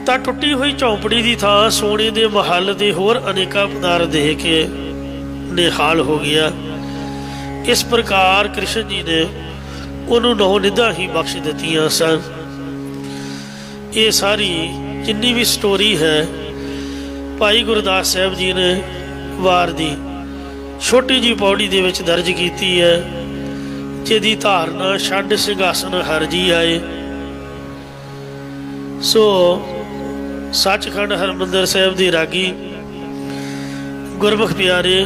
ਤਾਂ ਟੁੱਟੀ ਹੋਈ ਝੌਂਪੜੀ ਦੀ ਥਾਂ ਸੋਨੇ ਦੇ ਮਹੱਲ ਦੇ ਹੋਰ ਅਨੇਕਾਂ ਪਦਾਰਥ ਦੇਖ ਕੇ ਨਿਹਾਲ ਹੋ ਗਿਆ। ਇਸ ਪ੍ਰਕਾਰ ਕ੍ਰਿਸ਼ਨ ਜੀ ਨੇ ਉਹਨੂੰ 9 ਨਿਧਾਂ ਹੀ ਬਖਸ਼ ਦਿੱਤੀਆਂ ਸਨ। ਇਹ ਸਾਰੀ ਜਿੰਨੀ ਵੀ ਸਟੋਰੀ ਹੈ ਭਾਈ ਗੁਰਦਾਸ ਸਾਹਿਬ ਜੀ ਨੇ ਵਾਰ ਦੀ ਛੋਟੀ ਜਿਹੀ ਪੌੜੀ ਦੇ ਵਿੱਚ ਦਰਜ ਕੀਤੀ ਹੈ, ਜਿਹਦੀ ਧਾਰਨਾ ਛੱਡ ਸਿੰਘਾਸਨ ਹਰ ਜੀ ਆਏ। ਸੋ ਸੱਚਖੰਡ ਹਰਿਮੰਦਰ ਸਾਹਿਬ ਦੇ ਰਾਗੀ ਗੁਰਮੁਖ ਪਿਆਰੇ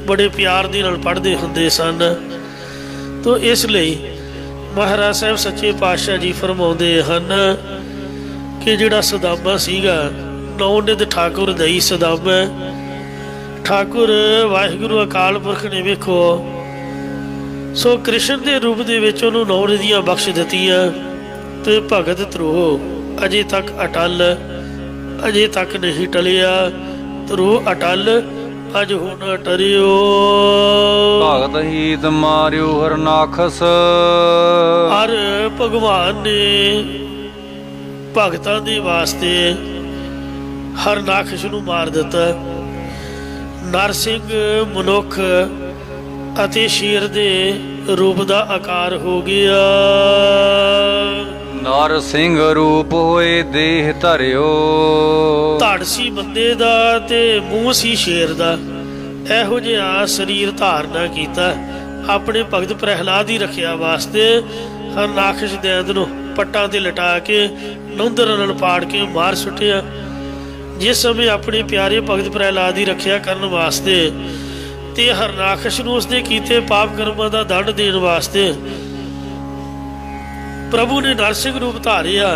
ਬੜੇ ਪਿਆਰ ਦੇ ਨਾਲ ਪੜ੍ਹਦੇ ਹੁੰਦੇ ਸਨ। ਤੋ ਇਸ ਲਈ ਮਹਾਰਾਜ ਸਾਹਿਬ ਸੱਚੇ ਪਾਤਸ਼ਾਹ ਜੀ ਫਰਮਾਉਂਦੇ ਹਨ ਕਿ ਜਿਹੜਾ ਸੁਦਾਮਾ ਸੀਗਾ 9 ਨਿਧ ਠਾਕੁਰ ਦਈ ਸੁਦਾਮਾ, ਠਾਕੁਰ ਵਾਹਿਗੁਰੂ ਅਕਾਲ ਪੁਰਖ ਨੇ ਵੇਖੋ ਸੋ ਕ੍ਰਿਸ਼ਨ ਦੇ ਰੂਪ ਦੇ ਵਿੱਚ ਉਹਨੂੰ 9 ਨਿਧੀਆਂ ਬਖਸ਼ ਦਿੱਤੀਆਂ। ਤੇ ਭਗਤ ਧਰੋਹ ਅਜੇ ਤੱਕ ਅਟਲ, ਅਜੇ ਤੱਕ ਨਹੀਂ ਟਲਿਆ। ਧਰੋਹ ਅਟਲ ਅਜ ਹੁਣ ਟਰਿਓ। ਭਗਤ ਹੀਤ ਮਾਰਿਓ ਹਰਨਾਖਸ। ਹਰ ਭਗਵਾਨ ਨੇ ਭਗਤਾਂ ਦੇ ਵਾਸਤੇ ਹਰਨਾਖਸ਼ ਨੂੰ ਮਾਰ ਦਿੱਤਾ। ਨਰਸਿੰਘ ਮਨੁੱਖ ਅਤੇ ਸ਼ੇਰ ਦੇ ਰੂਪ ਦਾ ਆਕਾਰ ਹੋ ਗਿਆ। ਨਰ ਸਿੰਘ ਰੂਪ ਹੋਏ ਦੇਹ ਧਰਿਓ। ਧੜ ਸੀ ਬੰਦੇ ਦਾ ਤੇ ਮੂੰਹ ਸੀ ਸ਼ੇਰ ਦਾ। ਇਹੋ ਜਿਹਾ ਸਰੀਰ ਧਾਰਨਾ ਕੀਤਾ ਆਪਣੇ ਭਗਤ ਪ੍ਰਹਿਲਾਦ ਦੀ ਰੱਖਿਆ ਵਾਸਤੇ। ਹਰਨਾਖਸ਼ ਦੈਂਤ ਨੂੰ ਪੱਟਾਂ ਤੇ ਲਟਾ ਕੇ ਨੌਂਦਰ ਨਾਲ ਪਾੜ ਕੇ ਮਾਰ ਸੁੱਟਿਆ। ਜਿਸ ਸਮੇਂ ਆਪਣੇ ਪਿਆਰੇ ਭਗਤ ਪ੍ਰਹਿਲਾਦ ਦੀ ਰੱਖਿਆ ਕਰਨ ਵਾਸਤੇ ਤੇ ਹਰਨਾਖਸ਼ ਨੂੰ ਉਸਦੇ ਕੀਤੇ ਪਾਪ ਕਰਮਾਂ ਦਾ ਦੰਡ ਦੇਣ ਵਾਸਤੇ ਪ੍ਰਭੂ ਨੇ ਨਰਸਿੰਘ ਰੂਪ ਧਾਰਿਆ,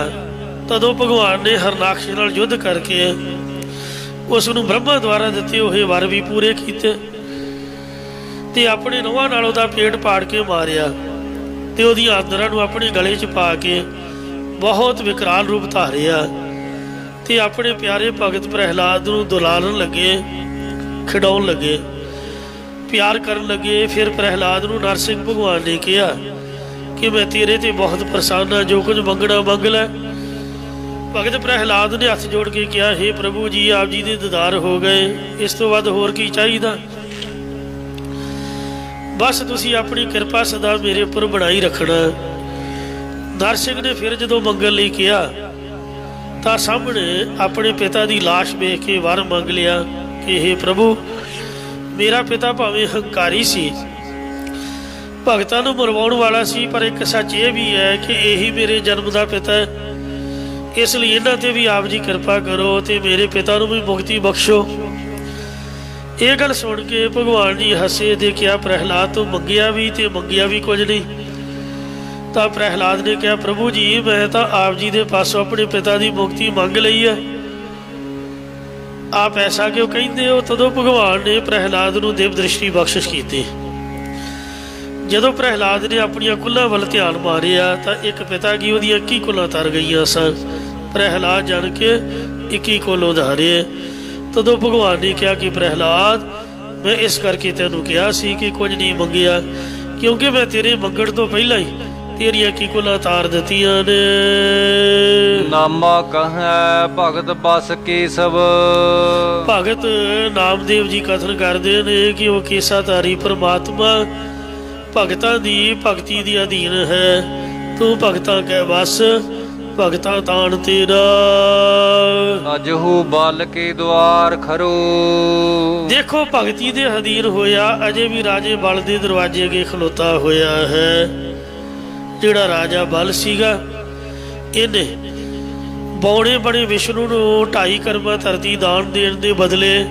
ਤਦੋਂ ਭਗਵਾਨ ਨੇ ਹਰਨਾਖਸ਼ ਨਾਲ ਯੁੱਧ ਕਰਕੇ ਉਸ ਨੂੰ ਬ੍ਰਹਮਾ ਦੁਆਰਾ ਦਿੱਤੇ ਹੋਏ ਵਰ ਵੀ ਪੂਰੇ ਕੀਤੇ ਤੇ ਆਪਣੇ ਨੋਹਾਂ ਨਾਲ ਉਹਦਾ ਪੇਟ ਪਾੜ ਕੇ ਮਾਰਿਆ ਤੇ ਉਹਦੀਆਂ ਆਂਦਰਾਂ ਨੂੰ ਆਪਣੇ ਗਲੇ 'ਚ ਪਾ ਕੇ ਬਹੁਤ ਵਿਕਰਾਲ ਰੂਪ ਧਾਰਿਆ ਤੇ ਆਪਣੇ ਪਿਆਰੇ ਭਗਤ ਪ੍ਰਹਿਲਾਦ ਨੂੰ ਦੁਲਾਰਨ ਲੱਗੇ, ਖਿਡਾਉਣ ਲੱਗੇ, ਪਿਆਰ ਕਰਨ ਲੱਗੇ। ਫਿਰ ਪ੍ਰਹਿਲਾਦ ਨੂੰ ਨਰਸਿੰਘ ਭਗਵਾਨ ਨੇ ਕਿਹਾ ਕਿ ਮੈਂ ਤੇਰੇ ਤੇ ਬਹੁਤ ਪ੍ਰਸੰਨ ਹਾਂ, ਜੋ ਕੁਝ ਮੰਗਣਾ ਮੰਗ ਲੈ। ਭਗਤ ਪ੍ਰਹਿਲਾਦ ਨੇ ਹੱਥ ਜੋੜ ਕੇ ਕਿਹਾ, ਹੇ ਪ੍ਰਭੂ ਜੀ, ਆਪ ਜੀ ਦੇ ਦੀਦਾਰ ਹੋ ਗਏ, ਇਸ ਤੋਂ ਵੱਧ ਹੋਰ ਕੀ ਚਾਹੀਦਾ। ਬਸ ਤੁਸੀਂ ਆਪਣੀ ਕਿਰਪਾ ਸਦਾ ਮੇਰੇ ਉੱਪਰ ਬਣਾਈ ਰੱਖਣਾ। ਨਰਸਿੰਘ ਨੇ ਫਿਰ ਜਦੋਂ ਮੰਗਣ ਲਈ ਕਿਹਾ ਤਾਂ ਸਾਹਮਣੇ ਆਪਣੇ ਪਿਤਾ ਦੀ ਲਾਸ਼ ਵੇਖ ਕੇ ਵਰ ਮੰਗ ਲਿਆ ਕਿ ਹੇ ਪ੍ਰਭੂ, ਮੇਰਾ ਪਿਤਾ ਭਾਵੇਂ ਹੰਕਾਰੀ ਸੀ, ਭਗਤਾਂ ਨੂੰ ਮਰਵਾਉਣ ਵਾਲਾ ਸੀ, ਪਰ ਇੱਕ ਸੱਚ ਇਹ ਵੀ ਹੈ ਕਿ ਇਹੀ ਮੇਰੇ ਜਨਮ ਦਾ ਪਿਤਾ ਹੈ। ਇਸ ਲਈ ਇਹਨਾਂ ਤੇ ਵੀ ਆਪ ਜੀ ਕਿਰਪਾ ਕਰੋ ਤੇ ਮੇਰੇ ਪਿਤਾ ਨੂੰ ਵੀ ਮੁਕਤੀ ਬਖਸ਼ੋ। ਇਹ ਗੱਲ ਸੁਣ ਕੇ ਭਗਵਾਨ ਜੀ ਹੱਸੇ ਤੇ ਕਿਹਾ, ਪ੍ਰਹਿਲਾਦ ਤੂੰ ਮੰਗਿਆ ਵੀ ਤੇ ਮੰਗਿਆ ਵੀ ਕੁਝ ਨਹੀਂ। ਤਾਂ ਪ੍ਰਹਿਲਾਦ ਨੇ ਕਿਹਾ, ਪ੍ਰਭੂ ਜੀ, ਮੈਂ ਤਾਂ ਆਪ ਜੀ ਦੇ ਪਾਸੋਂ ਆਪਣੇ ਪਿਤਾ ਦੀ ਮੁਕਤੀ ਮੰਗ ਲਈ ਹੈ, ਆਪ ਐਸਾ ਕਿਉਂ ਕਹਿੰਦੇ ਹੋ। ਤਦੋਂ ਭਗਵਾਨ ਨੇ ਪ੍ਰਹਿਲਾਦ ਨੂੰ ਦਿਵ ਦ੍ਰਿਸ਼ਟੀ ਬਖਸ਼ਿਸ਼ ਕੀਤੀ। ਜਦੋਂ ਪ੍ਰਹਿਲਾਦ ਨੇ ਆਪਣੀਆਂ ਕੁੱਲਾਂ ਵੱਲ ਧਿਆਨ ਮਾਰਿਆ ਤਾਂ ਇੱਕ ਪਿਤਾ ਕੀ ਉਹਦੀਆਂ 21 ਕੁੱਲਾਂ ਤਰ ਗਈਆਂ ਸਨ। ਪ੍ਰਹਿਲਾਦ ਜਾਣ ਕੇ 21 ਕੁੱਲ ਉਧਾਰੇ। ਤਦੋਂ ਭਗਵਾਨ ਨੇ ਕਿਹਾ ਕਿ ਪ੍ਰਹਿਲਾਦ, ਮੈਂ ਇਸ ਕਰਕੇ ਤੈਨੂੰ ਕਿਹਾ ਸੀ ਕਿ ਕੁਝ ਨਹੀਂ ਮੰਗਿਆ, ਕਿਉਂਕਿ ਮੈਂ ਤੇਰੇ ਮੰਗਣ ਤੋਂ ਪਹਿਲਾਂ ਹੀ ਤੇਰੀਆਂ 21 ਕੁੱਲਾਂ ਤਾਰ ਦਿੱਤੀਆਂ ਨੇ। ਨਾਮਾ ਕਹੈ ਭਗਤ ਬਸ ਕੇਸਵ। ਭਗਤ ਨਾਮਦੇਵ ਜੀ ਕਥਨ ਕਰਦੇ ਨੇ ਕਿ ਉਹ ਕੇਸਾਧਾਰੀ ਪਰਮਾਤਮਾ ਭਗਤਾਂ ਦੀ ਭਗਤੀ ਦੇ ਅਧੀਨ ਹੈ। ਤੂੰ ਭਗਤਾਂ ਕੈ ਬਸ, ਭਗਤਾਂ ਤਾਣ ਤੇਰਾ। ਅਜਹੂ ਬਲ ਕੇ ਦੁਆਰ ਖਰੋ। ਦੇਖੋ ਭਗਤੀ ਦੇ ਅਧੀਨ ਹੋਇਆ, ਅਜੇ ਵੀ ਰਾਜੇ ਬਲ ਦੇ ਦਰਵਾਜ਼ੇ ਅੱਗੇ ਖਲੋਤਾ ਹੋਇਆ ਹੈ। ਜਿਹੜਾ ਰਾਜਾ ਬਲ ਸੀਗਾ, ਇਹਨੇ ਬੌਣੇ ਬਣੇ ਵਿਸ਼ਨੂੰ ਨੂੰ 2.5 ਕਰਮਾਂ ਧਰਤੀ ਦਾਨ ਦੇਣ ਦੇ ਬਦਲੇ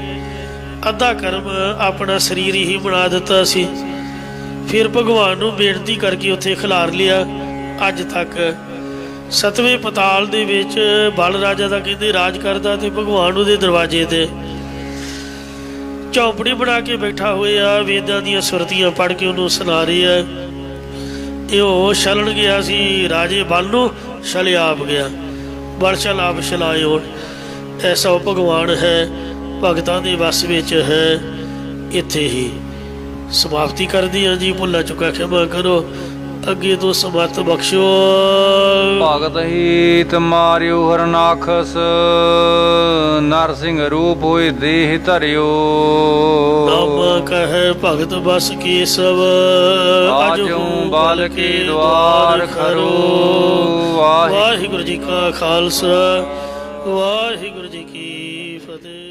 ਅੱਧਾ ਕਰਮ ਆਪਣਾ ਸਰੀਰ ਹੀ ਬਣਾ ਦਿੱਤਾ ਸੀ। ਫਿਰ ਭਗਵਾਨ ਨੂੰ ਬੇਨਤੀ ਕਰਕੇ ਉੱਥੇ ਖਿਲਾਰ ਲਿਆ। ਅੱਜ ਤੱਕ 7ਵੇਂ ਪਤਾਲ ਦੇ ਵਿੱਚ ਬਲ ਰਾਜਾ ਦਾ ਕਹਿੰਦੇ ਰਾਜ ਕਰਦਾ ਤੇ ਭਗਵਾਨ ਉਹਦੇ ਦਰਵਾਜ਼ੇ ਤੇ ਝੌਂਪੜੀ ਬਣਾ ਕੇ ਬੈਠਾ ਹੋਇਆ, ਵੇਦਾਂ ਦੀਆਂ ਸੁਰਤੀਆਂ ਪੜ੍ਹ ਕੇ ਉਹਨੂੰ ਸੁਣਾ ਰਿਹਾ। ਇਹ ਉਹ ਛਲਣ ਗਿਆ ਸੀ ਰਾਜੇ ਬਲ ਨੂੰ, ਛਲ ਆਪ ਗਿਆ, ਬਲ ਛਲ ਆਪ ਛਲਾਇਓ। ਐਸਾ ਉਹ ਭਗਵਾਨ ਹੈ, ਭਗਤਾਂ ਦੇ ਵਸ ਵਿੱਚ ਹੈ। ਇੱਥੇ ਹੀ समाप्ति करदी हाँ जी। भुला चुका क्षमा करो, अगे तो समत बख्शो। भगत हित मारियो हरनाखस, नरसिंह रूप होई देह धरियो। नाम कह भगत बस केसव, आजू बाल के द्वार खरो। वाहिगुरु जी का खालसा, वाहिगुरु जी की फतेह।